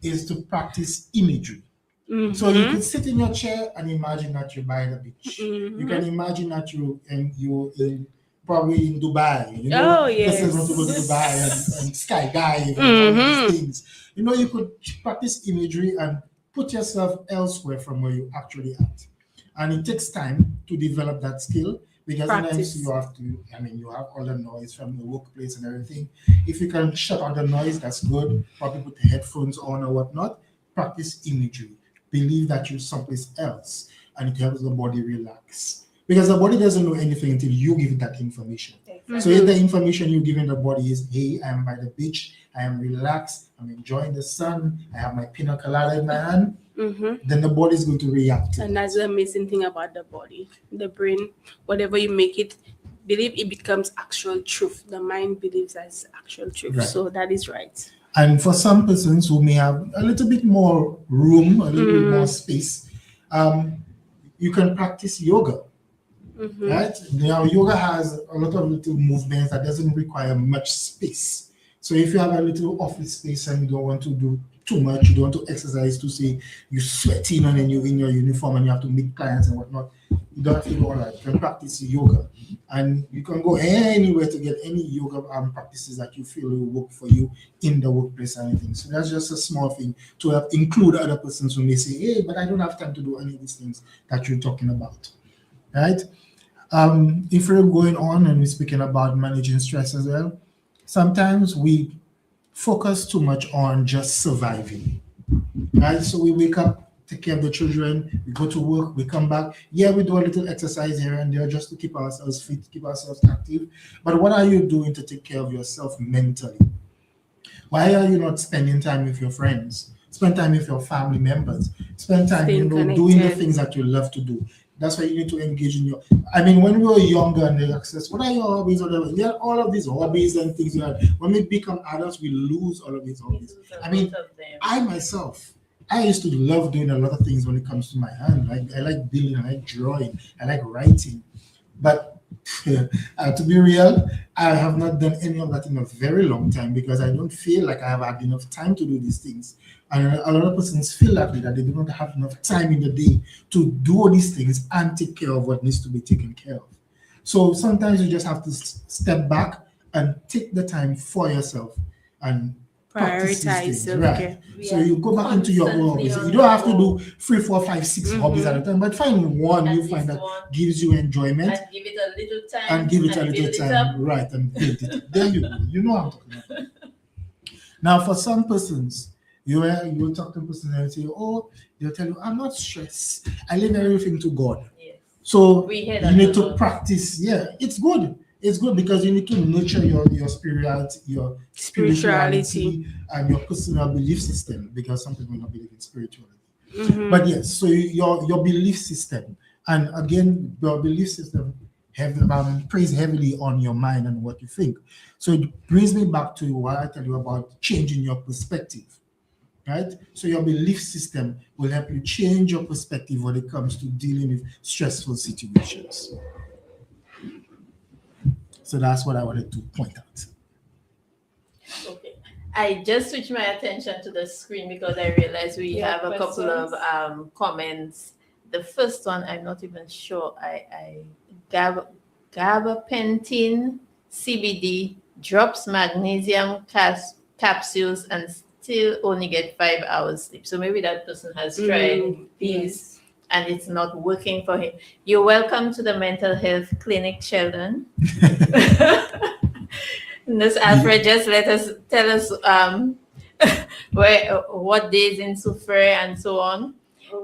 is to practice imagery. So you can sit in your chair and imagine that you're by the beach. You can imagine that you're in probably in Dubai. You know, Oh, yes. persons want to go to Dubai and skydive and all of these things. You know, you could practice imagery and put yourself elsewhere from where you actually at. And it takes time to develop that skill because sometimes you have to, you have all the noise from the workplace and everything. If you can shut out the noise, that's good. Probably put the headphones on or whatnot. Practice imagery. Believe that you're someplace else, and it helps the body relax. Because the body doesn't know anything until you give it that information. So if the information you're giving the body is, hey, I'm by the beach, I am relaxed, I'm enjoying the sun, I have my pina colada in my hand, then the body is going to react. And that's the amazing thing about the body. The brain, whatever you make it, believe it becomes actual truth. The mind believes that's actual truth. Right. So that is right. And for some persons who may have a little bit more room, a little bit more space, you can practice yoga. Right? Now, yoga has a lot of little movements that doesn't require much space. So if you have a little office space and you don't want to do too much, you don't want to exercise to say you're sweating and then you're in your uniform and you have to meet clients and whatnot, you don't have to do all that. You can practice yoga. And you can go anywhere to get any yoga practices that you feel will work for you in the workplace or anything. So that's just a small thing to help include other persons who may say, hey, but I don't have time to do any of these things that you're talking about. Right? If we're going on and we're speaking about managing stress as well, sometimes we focus too much on just surviving. Right? So we wake up, take care of the children, we go to work, we come back. Yeah, we do a little exercise here and there just to keep ourselves fit, keep ourselves active. But what are you doing to take care of yourself mentally? Why are you not spending time with your friends? Spend time with your family members. Spend time, doing the things that you love to do. That's why you need to engage in your. When we were younger and they asked us, what are your hobbies? Whatever. We had all of these hobbies and things. When we become adults, we lose all of these hobbies. I myself, I used to love doing a lot of things when it comes to my hand. I like building, I like drawing, I like writing. But to be real, I have not done any of that in a very long time because I don't feel like I have had enough time to do these things. And a lot of persons feel that way, that they do not have enough time in the day to do all these things and take care of what needs to be taken care of. So sometimes you just have to step back and take the time for yourself and prioritize. Right. Yeah. So you go back into your hobbies. You don't have to do 3, 4, 5, 6 hobbies at a time, but find one you find that gives you enjoyment. And give it a little time. And give it a little time. Right. And build it. There you go. You know what I'm talking about. Now, for some persons, you will talk to a person and say, they'll tell you, I'm not stressed. I leave everything to God. Yes. So you need to practice. Yeah, it's good. It's good because you need to nurture your spirituality and your personal belief system, because some people don't believe in spirituality. But yes, so your belief system, and again, your belief system plays heavily on your mind and what you think. So it brings me back to what I tell you about changing your perspective. Right? So your belief system will help you change your perspective when it comes to dealing with stressful situations. So that's what I wanted to point out. Okay. I just switched my attention to the screen because I realized we have a couple of comments. The first one, I'm not even sure. Gabapentin CBD drops magnesium capsules and still only get 5 hours sleep. So maybe that person has tried these and it's not working for him. You're welcome to the mental health clinic, Sheldon. Nurse Alfred, just tell us what days in Soufriere and so on.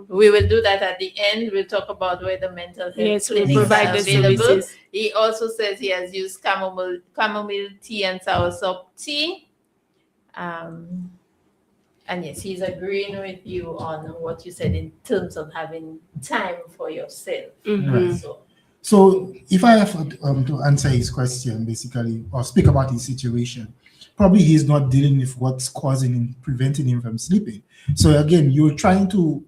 We will do that at the end. We'll talk about where the mental health clinics are available. He also says he has used chamomile tea and soursop tea. And yes, he's agreeing with you on what you said in terms of having time for yourself. Right. So if I have to answer his question, basically, or speak about his situation, probably he's not dealing with what's causing him, preventing him from sleeping. So again, you're trying to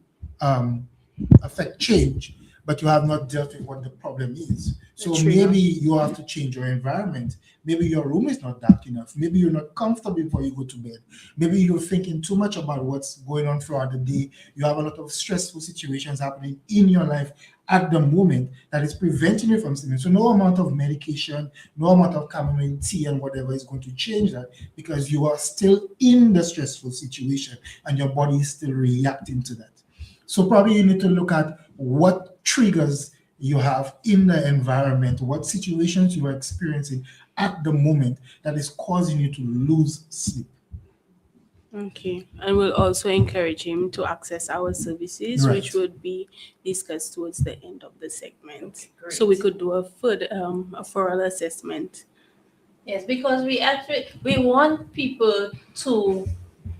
affect change, but you have not dealt with what the problem is. So True. maybe you have to change your environment. Maybe your room is not dark enough. Maybe you're not comfortable before you go to bed. Maybe you're thinking too much about what's going on throughout the day. You have a lot of stressful situations happening in your life at the moment that is preventing you from sleeping. So no amount of medication, no amount of chamomile tea and whatever is going to change that, because you are still in the stressful situation and your body is still reacting to that. So probably you need to look at what triggers you have in the environment, what situations you are experiencing at the moment that is causing you to lose sleep. Okay, and we'll also encourage him to access our services, Right. which would be discussed towards the end of the segment. Great. So we could do a further, a thorough assessment. Yes, because we want people to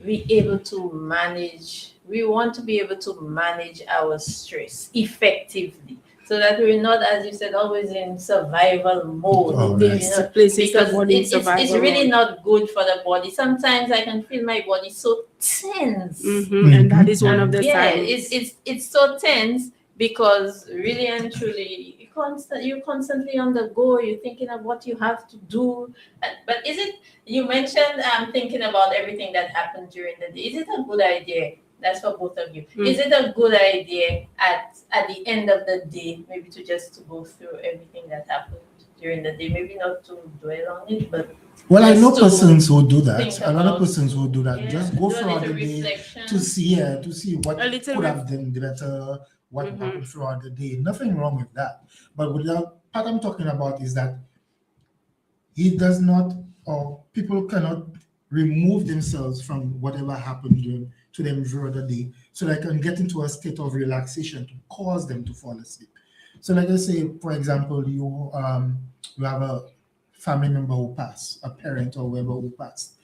be able to manage. We want to be able to manage our stress effectively, so that we're not, as you said, always in survival mode. Oh, You nice. know, Places because the body in it's survival really mode. not good for the body. Sometimes I can feel my body so tense. And that is one of the Yeah, signs. it's so tense because really and truly you're constantly on the go. You're thinking of what you have to do. But is it, you mentioned thinking about everything that happened during the day. Is it a good idea? That's for both of you. Is it a good idea at the end of the day, maybe to go through everything that happened during the day? Maybe not to dwell on it, but Well, I know just to persons who do that. think A lot of about- persons who do that. yeah, Just go do a throughout little the day reflection. to see what A little could have done better, what happened throughout the day. Nothing wrong with that. But what I'm talking about is that he does not, or people cannot remove themselves from whatever happened to them throughout the day, so they can get into a state of relaxation to cause them to fall asleep. So, like I say, for example, you have a family member who passed, a parent or whoever who passed.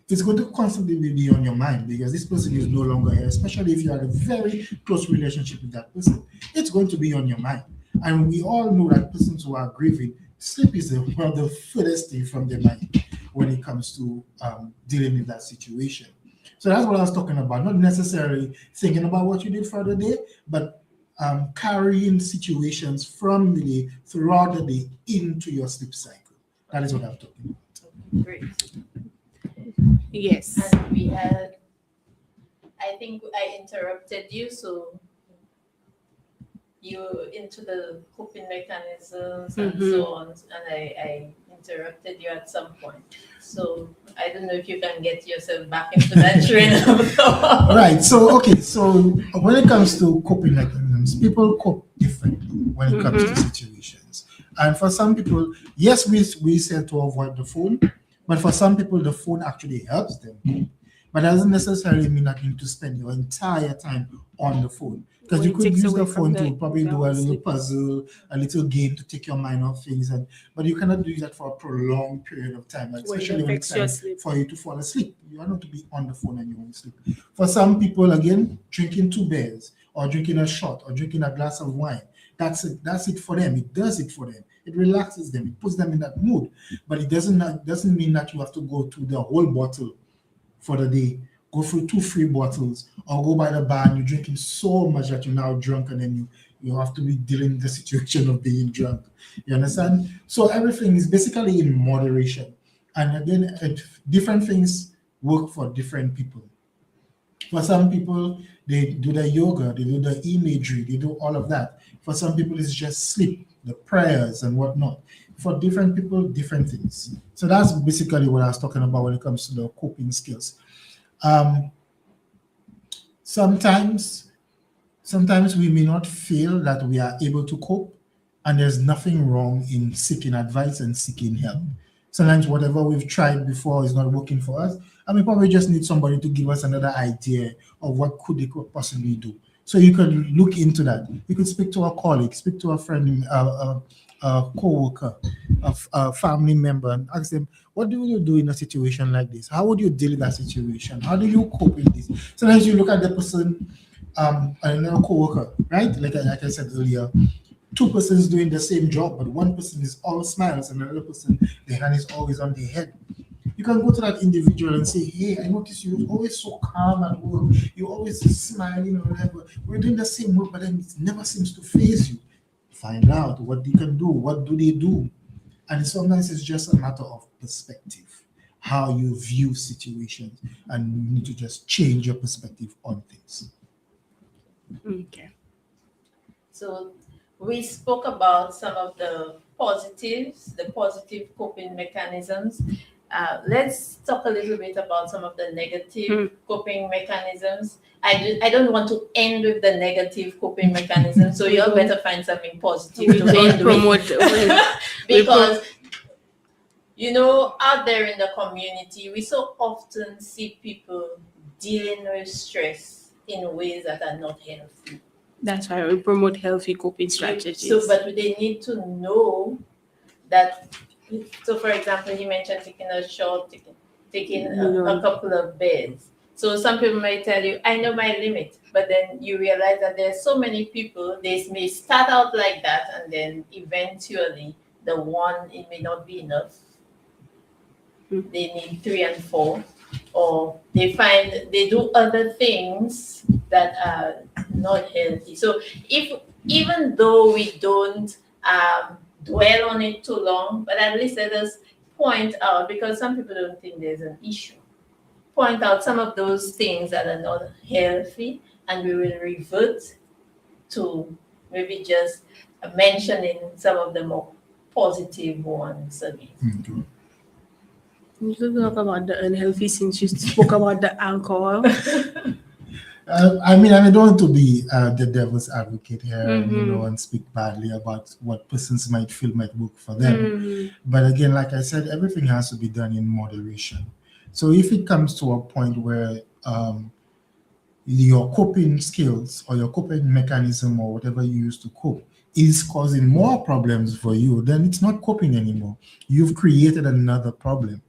It's going to constantly be on your mind because this person is no longer here, especially if you had a very close relationship with that person. It's going to be on your mind. And we all know that persons who are grieving, sleep is one of the furthest thing from their mind when it comes to dealing with that situation. So that's what I was talking about, not necessarily thinking about what you did for the day, but carrying situations from the day throughout the day into your sleep cycle. That is what I'm talking about. Great. Yes. And we had, I think I interrupted you, so you into the coping mechanisms and so on, and I interrupted you at some point. So I don't know if you can get yourself back into that train of thought. Right. So when it comes to coping mechanisms, people cope differently when it comes to situations. And for some people, yes, we said to avoid the phone, but for some people, the phone actually helps them cope. But that doesn't necessarily mean that you need to spend your entire time on the phone. Because When you it could takes use away the from phone the to probably do a little sleep. puzzle, a little game to take your mind off things, but you cannot do that for a prolonged period of time, especially when it's affects your time sleep. for you to fall asleep. You are not to be on the phone and you won't sleep. For some people, again, drinking 2 beers or drinking a shot or drinking a glass of wine, that's it for them. It does it for them. It relaxes them. It puts them in that mood. But it doesn't mean that you have to go through the whole bottle for the day. Go through 2 free bottles, or go by the bar and you're drinking so much that you're now drunk, and then you have to be dealing with the situation of being drunk. You understand? So everything is basically in moderation. And again, different things work for different people. For some people, they do the yoga, they do the imagery, they do all of that. For some people, it's just sleep, the prayers and whatnot. For different people, different things. So that's basically what I was talking about when it comes to the coping skills. Sometimes we may not feel that we are able to cope, and there's nothing wrong in seeking advice and seeking help. Sometimes whatever we've tried before is not working for us, and we probably just need somebody to give us another idea of what they could possibly do. So you could look into that. You could speak to a colleague, speak to a friend, a co-worker, a family member, and ask them, what do you do in a situation like this? How would you deal with that situation? How do you cope with this? Sometimes you look at the person, another co-worker, right? Like I said earlier, 2 persons doing the same job, but one person is all smiles and another person, their hand is always on their head. You can go to that individual and say, hey, I notice you're always so calm at work. You're always smiling or whatever. We're doing the same work, but then it never seems to faze you. find out what they can do, what do they do. And sometimes it's just a matter of perspective, how you view situations, and you need to just change your perspective on things. Okay. So we spoke about some of the positives, the positive coping mechanisms. Let's talk a little bit about some of the negative coping mechanisms. I don't want to end with the negative coping mechanisms, so you all better find something positive to end with. Because, out there in the community, we so often see people dealing with stress in ways that are not healthy. That's why we promote healthy coping strategies. But they need to know that. So, for example, he mentioned taking a shot, taking a couple of beds. So some people might tell you, I know my limit, but then you realize that there's so many people, they may start out like that, and then eventually it may not be enough. They need 3 and 4, or they do other things that are not healthy. So even though we don't dwell on it too long, but at least let us point out, because some people don't think there's an issue, point out some of those things that are not healthy, and we will revert to maybe just mentioning some of the more positive ones again. Mm-hmm. You could talk about the unhealthy since you spoke about the alcohol. I don't want to be the devil's advocate here, and speak badly about what persons might feel might work for them. But again, like I said, everything has to be done in moderation. So if it comes to a point where your coping skills or your coping mechanism or whatever you use to cope is causing more problems for you, then it's not coping anymore. You've created another problem.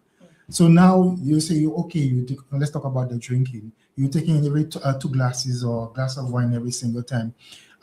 So now you say, okay, let's talk about the drinking. You're taking every 2 glasses or a glass of wine every single time.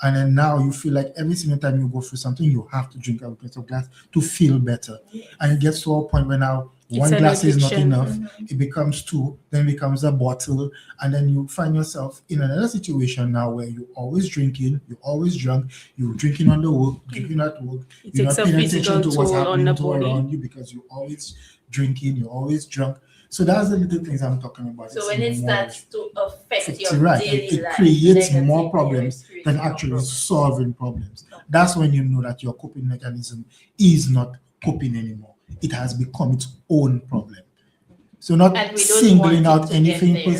And then now you feel like every single time you go through something, you have to drink a glass to feel better. And it gets to a point where now one glass is not enough. It becomes 2, then it becomes a bottle. And then you find yourself in another situation now where you're always drinking, you're always drunk, you're drinking on the work, drinking at work. You're not paying attention to what's happening around you because you're always drinking, you're always drunk. So that's the little things I'm talking about. So when it starts to affect your daily it life, creates more problems than actually solving problems. That's when you know that your coping mechanism is not coping anymore. It has become its own problem. So not singling out anything per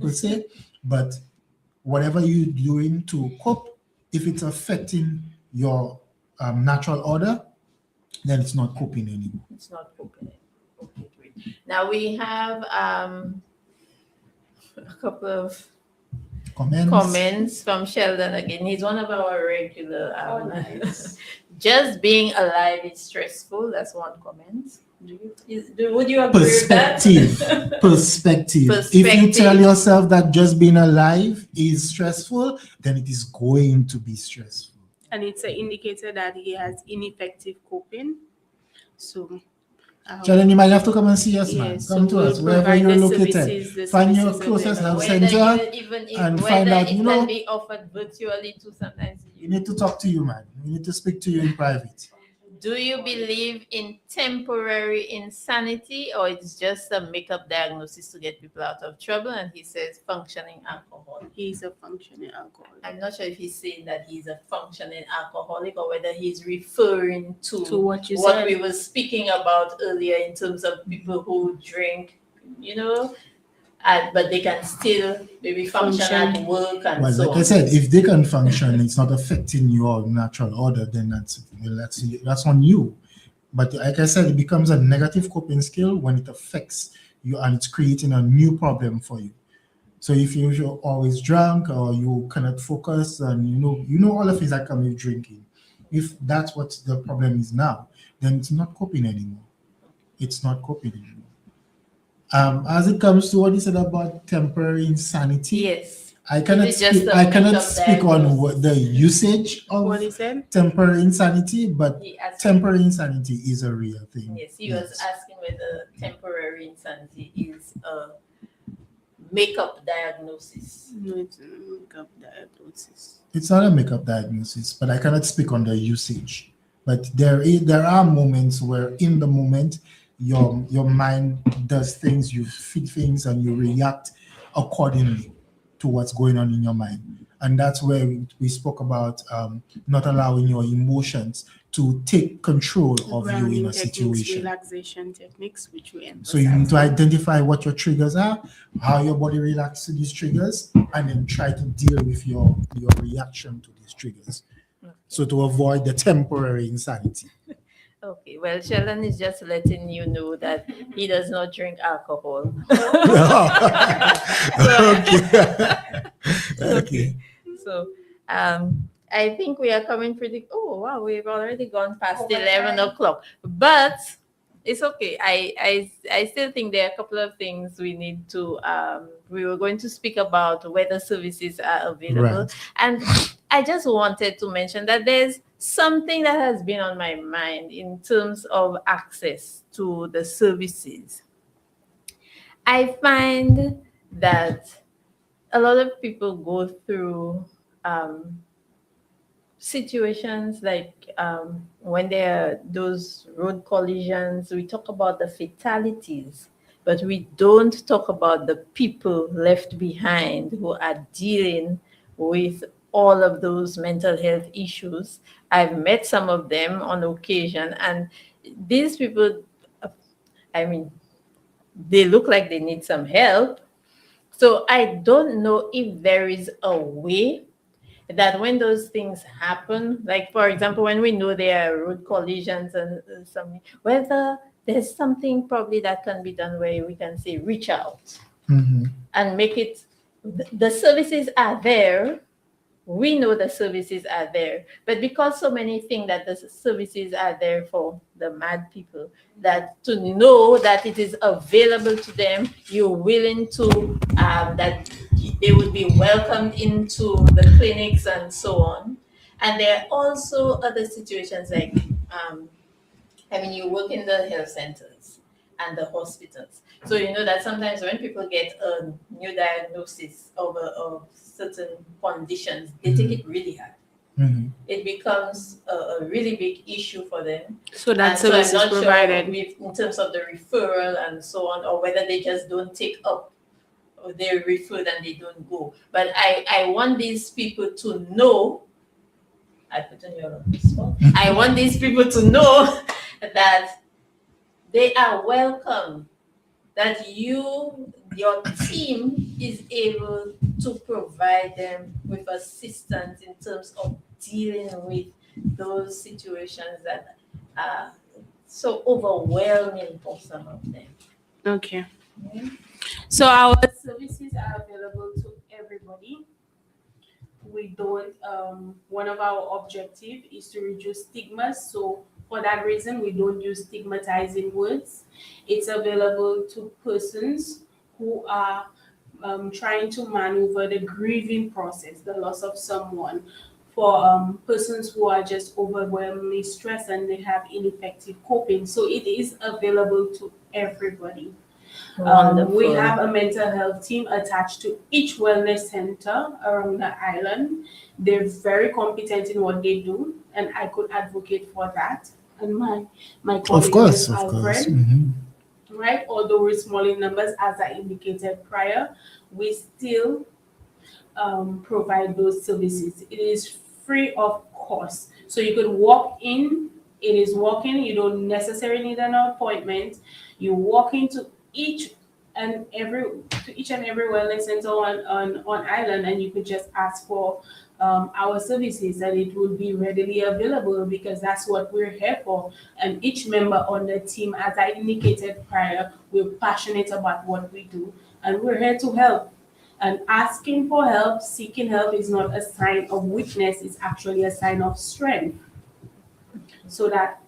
se, but whatever you're doing to cope, if it's affecting your natural order, then it's not coping anymore. It's not coping anymore. Okay, great. Now we have a couple of comments from Sheldon again. He's one of our regular. Nice. Just being alive is stressful. That's one comment. Would you agree with that? Perspective. If you tell yourself that just being alive is stressful, then it is going to be stressful. And it's an indicator that he has ineffective coping. So Sheldon, you might have to come and see us, man. Come to us, wherever you're located. Find your closest health center and find out, it can be offered virtually too sometimes. You need to talk to you, man. We need to speak to you in private. Do you believe in temporary insanity, or it's just a make-up diagnosis to get people out of trouble? And he says functioning alcohol. He's a functioning alcoholic. I'm not sure if he's saying that he's a functioning alcoholic or whether he's referring to what we were speaking about earlier in terms of people who drink, but they can still maybe function at work and so on. Like I said, if they can function, it's not affecting your natural order, then that's on you. But like I said, it becomes a negative coping skill when it affects you and it's creating a new problem for you. So if you're always drunk or you cannot focus and you know all the things that come with drinking, if that's what the problem is now, then it's not coping anymore. It's not coping anymore. As it comes to what you said about temporary insanity, yes, I cannot speak on what the usage of what he said? Temporary insanity, but temporary insanity is a real thing. Yes, he was asking whether temporary insanity is a make-up diagnosis. No, it's a makeup diagnosis. It's not a makeup diagnosis, but I cannot speak on the usage. But there are moments where in the moment your mind does things, you feel things, and you react accordingly to what's going on in your mind. And that's where we spoke about not allowing your emotions to take control of you in a Techniques, situation. relaxation techniques, which we emphasize. So you need to identify what your triggers are, how your body reacts to these triggers, and then try to deal with your reaction to these triggers. So to avoid the temporary insanity. Okay, well, Sheldon is just letting you know that he does not drink alcohol. Okay. So, I think we are coming pretty. Oh wow, we've already gone past 11 o'clock, but it's okay. I still think there are a couple of things we need to. We were going to speak about whether services are available, Right. and I just wanted to mention that there's something that has been on my mind in terms of access to the services. I find that a lot of people go through situations like when there are those road collisions. We talk about the fatalities, but we don't talk about the people left behind who are dealing with all of those mental health issues. I've met some of them on occasion, and these people, I mean, they look like they need some help. So I don't know if there is a way that when those things happen, like for example, when we know there are road collisions and something, whether there's something probably that can be done where we can say reach out and make it, the services are there. We know the services are there, but because so many think that the services are there for the mad people, that to know that it is available to them, you're willing to, that they would be welcomed into the clinics and so on. And there are also other situations like, you work in the health centers and the hospitals. So you know that sometimes when people get a new diagnosis of certain conditions, they take it really hard. It becomes a really big issue for them. So that And service so I'm is not provided. sure in terms of the referral and so on, or whether they just don't take up, or they're referred and they don't go. But I want these people to know, I put on your on the spot. I want these people to know that they are welcome, that your team is able to provide them with assistance in terms of dealing with those situations that are so overwhelming for some of them. Okay. So our services are available to everybody. We don't, one of our objective is to reduce stigma. So for that reason, we don't use stigmatizing words. It's available to persons who are trying to maneuver the grieving process, the loss of someone. For persons who are just overwhelmingly stressed and they have ineffective coping. So it is available to everybody. We have a mental health team attached to each wellness center around the island. They're very competent in what they do, and I could advocate for that. And my colleague Of course. Alfred, right? Although we're small in numbers, as I indicated prior, we still provide those services. It is free of cost. So you could walk in, it is walk-in, you don't necessarily need an appointment. You walk into each and every wellness center on island, and you could just ask for our services, and it will be readily available, because that's what we're here for. And each member on the team, as I indicated prior, we're passionate about what we do, and we're here to help. And asking for help, seeking help is not a sign of weakness, it's actually a sign of strength. So that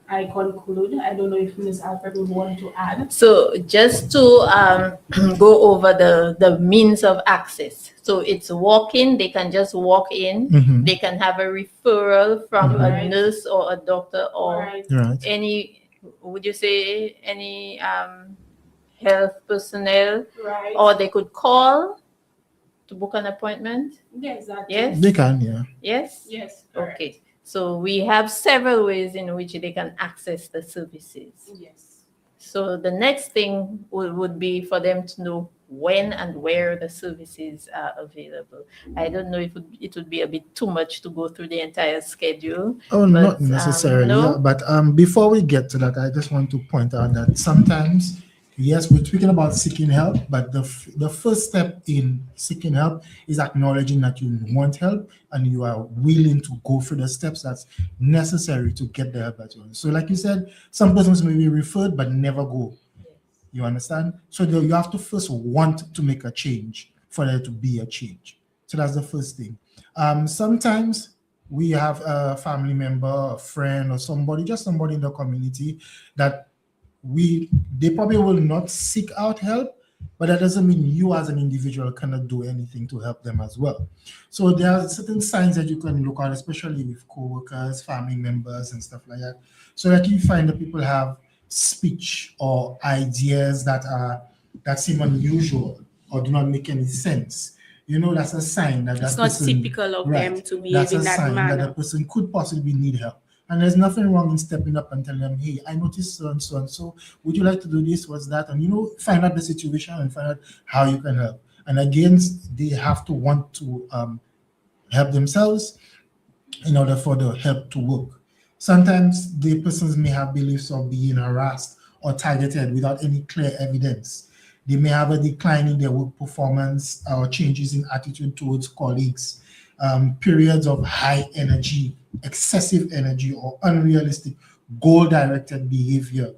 I conclude. I don't know if Ms. Alfred would want to add. So just to go over the means of access. So it's walk-in, they can just walk in. They can have a referral from a nurse or a doctor or any, would you say any health personnel, Right. or they could call to book an appointment. Yeah, exactly. Yes. They can, yeah. Yes. Yes. Okay. So we have several ways in which they can access the services. Yes. So the next thing would be for them to know when and where the services are available. I don't know if it would be a bit too much to go through the entire schedule. Oh, but, not necessarily. no? Yeah, but before we get to that, I just want to point out that sometimes, yes, we're speaking about seeking help, but the first step in seeking help is acknowledging that you want help and you are willing to go through the steps that's necessary to get the help that you want. So, like you said, some persons may be referred but never go. You understand? So you have to first want to make a change for there to be a change. So that's the first thing. Sometimes we have a family member, a friend, or somebody, just somebody in the community that they probably will not seek out help, but that doesn't mean you as an individual cannot do anything to help them as well. So there are certain signs that you can look at, especially with co-workers, family members, and stuff like that. So that you find that people have speech or ideas that seem unusual or do not make any sense. That's a sign that It's that not person, typical of right, them to behave that's in a that sign that manner. the person could possibly need help. And there's nothing wrong in stepping up and telling them, hey, I noticed so and so and so. Would you like to do this? What's that? And find out the situation and find out how you can help. And again, they have to want to help themselves in order for the help to work. Sometimes the persons may have beliefs of being harassed or targeted without any clear evidence. They may have a decline in their work performance or changes in attitude towards colleagues, periods of high energy, excessive energy, or unrealistic goal-directed behavior,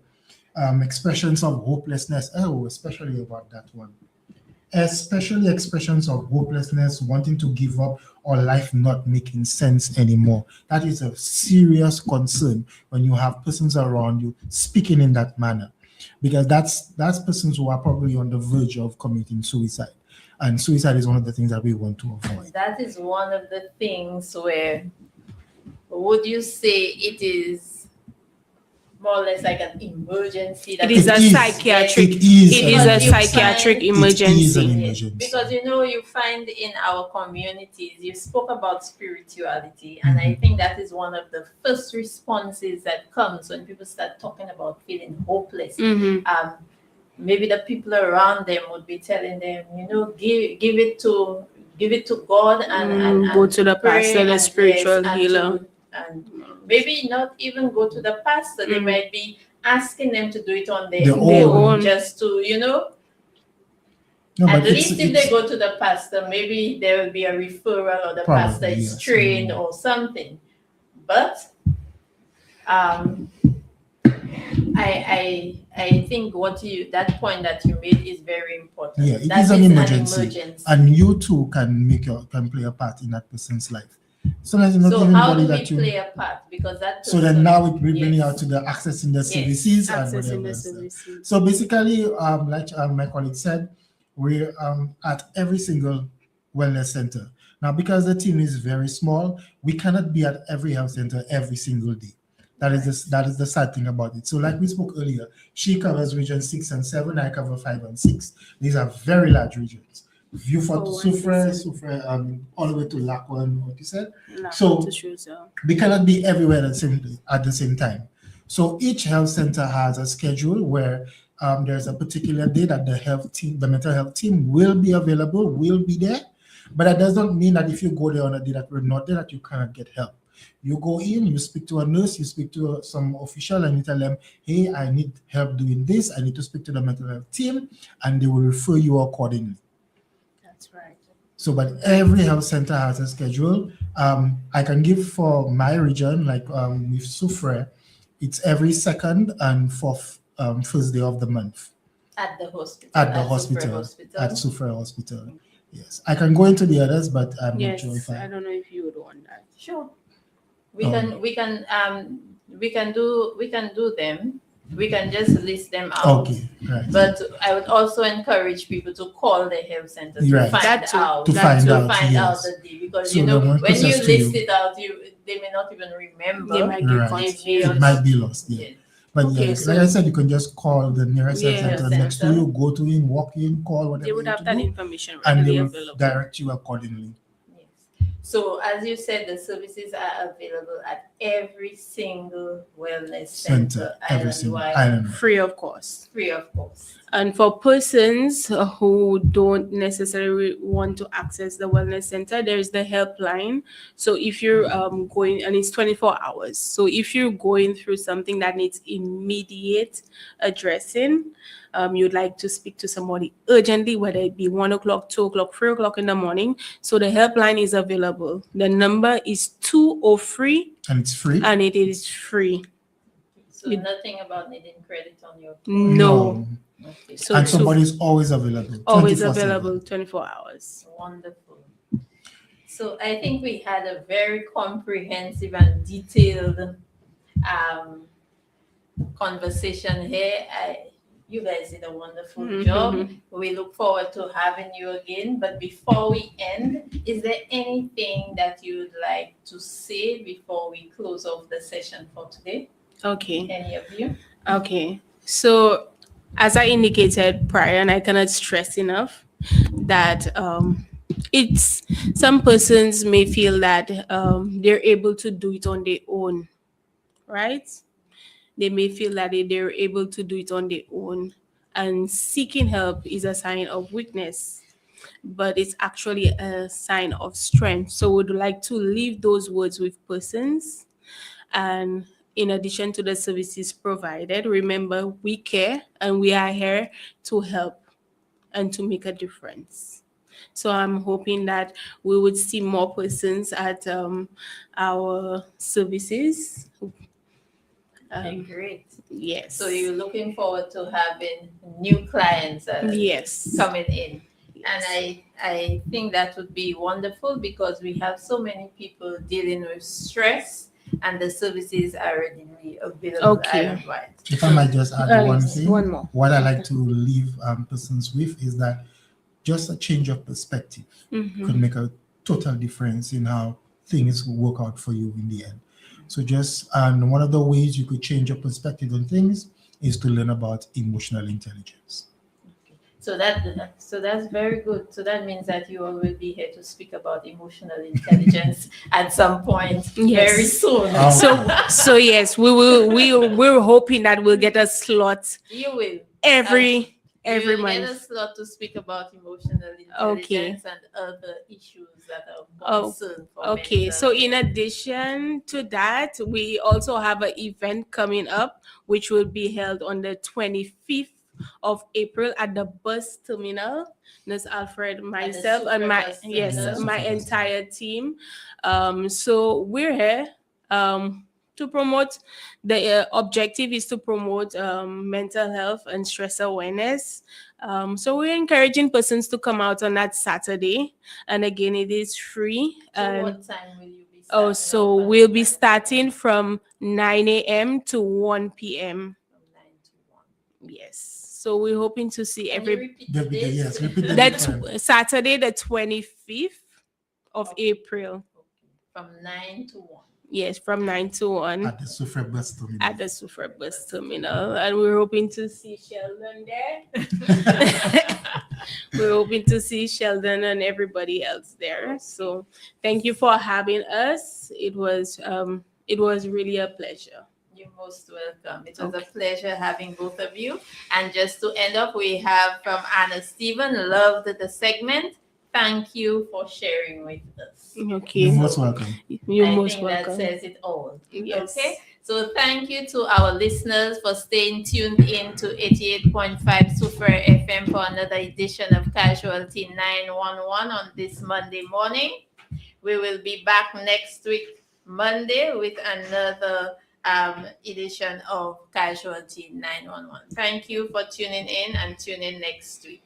expressions of hopelessness. Oh, especially about that one. Especially expressions of hopelessness, wanting to give up, or life not making sense anymore. That is a serious concern when you have persons around you speaking in that manner, because that's persons who are probably on the verge of committing suicide. And suicide is one of the things that we want to avoid. That is one of the things where, would you say it is more or less like an emergency? It is a psychiatric. It is a psychiatric emergency. It is an emergency. Because you find in our communities, you spoke about spirituality, and I think that is one of the first responses that comes when people start talking about feeling hopeless. Maybe the people around them would be telling them, give it to God and go to the pastor, the spiritual healer. And maybe not even go to the pastor. They might be asking them to do it on their own, just to, at least if they go to the pastor, maybe there will be a referral or the pastor is trained or something. But I think that point that you made is very important. Yeah, it is an emergency. And you too can play a part in that person's life. So how do we play a part? Because that so then now we're bringing out to the accessing the services and whatever. So basically, like my colleague said, we're at every single wellness center. Now, because the team is very small, we cannot be at every health center every single day. That is the sad thing about it. So like we spoke earlier, she covers region 6 and 7, I cover 5 and 6. These are very large regions. Viewfort to Soufrière, all the way to Lac1, what you said. So we cannot be everywhere at the same time. So each health center has a schedule where there's a particular day that the mental health team will be available, will be there. But that does not mean that if you go there on a day that we're not there, that you cannot get help. You go in, you speak to a nurse, you speak to some official, and you tell them, hey, I need help doing this. I need to speak to the mental health team, and they will refer you accordingly. That's right. So, but every health center has a schedule. I can give for my region, like with Soufrière, it's every second and fourth first day of the month. At the hospital. At Soufrière Hospital. Yes. I can go into the others, but I'm not sure if I don't know if you would want that. Sure. We can do them. We can just list them out. Okay, right. But I would also encourage people to call the health center to find out the day, because when you list it out, they may not even remember. They might get confused. It might be lost. Yeah. But Okay, yeah, so- like I said, you can just call the nearest health Yeah. center next to Center. you, go to him, walk in, call whatever They would you have to that do, information and they readily will available. direct you accordingly. Yes. So as you said, the services are available at every single wellness center, Every single island-wide, island. Free of cost. free of cost. And for persons who don't necessarily want to access the wellness center, there's the helpline. So if you're going, and it's 24 hours. So if you're going through something that needs immediate addressing, you'd like to speak to somebody urgently, whether it be 1 o'clock, 2 o'clock, 3 o'clock in the morning. So the helpline is available. The number is 203 And it's free. and it is free. So nothing about needing credit on your No. Okay. So And two- somebody's always available. always 24/7. available 24 hours. Wonderful. So I think we had a very comprehensive and detailed conversation here. You guys did a wonderful Mhm. job. We look forward to having you again. But before we end, is there anything that you would like to say before we close off the session for today? Okay. Any of you? Okay. So, as I indicated prior, and I cannot stress enough that it's some persons may feel that they're able to do it on their own, right? They may feel that they're able to do it on their own, and seeking help is a sign of weakness, but it's actually a sign of strength. So, we'd like to leave those words with persons. And in addition to the services provided, remember, we care and we are here to help and to make a difference. So I'm hoping that we would see more persons at our services. Great. Yes. So you're looking forward to having new clients Yes. coming in. And I think that would be wonderful because we have so many people dealing with stress and the services are readily available Okay. island-wide. If I might just add one Yes, thing, one more. what I like to leave persons with is that just a change of perspective Mhm. could make a total difference in how things will work out for you in the end. So just one of the ways you could change your perspective on things is to learn about emotional intelligence. So that's very good. So that means that you all will be here to speak about emotional intelligence at some point very Yes. soon. So yes, we're hoping that we'll get a slot You will. every You will month. get a slot to speak about emotional Okay. intelligence and other issues that are Oh, concern for Okay, mental so in health. addition to that, we also have an event coming up, which will be held on the 25th of April at the bus terminal. There's Alfred, myself, and super my bus yes, terminal. my Super bus entire team. So we're here to promote. The objective is to promote mental health and stress awareness. So we're encouraging persons to come out on that Saturday, and again, it is free. So And what time will you be starting? oh, so off at? we'll be starting from 9 a.m. to 1 p.m. From 9 to 1. Yes. So we're hoping to see Can you repeat the dates? Yes, repeat the that date. Saturday, the 25th of Okay. April. From 9 to 1. Yes, from 9 to 1 At the Sufre bus terminal. at the Super Bus Terminal. And we're hoping to see Sheldon there. We're hoping to see Sheldon and everybody else there. So thank you for having us. It was really a pleasure. You're most welcome. It was a pleasure having both of you. And just to end up, we have from Anna Stephen, loved the segment. Thank you for sharing with us. Okay. You're most welcome. You're I most think welcome. that says it all. Yes. Okay. So thank you to our listeners for staying tuned in to 88.5 Super FM for another edition of Casualty 911 on this Monday morning. We will be back next week, Monday, with another edition of Casualty 911. Thank you for tuning in and tune in next week.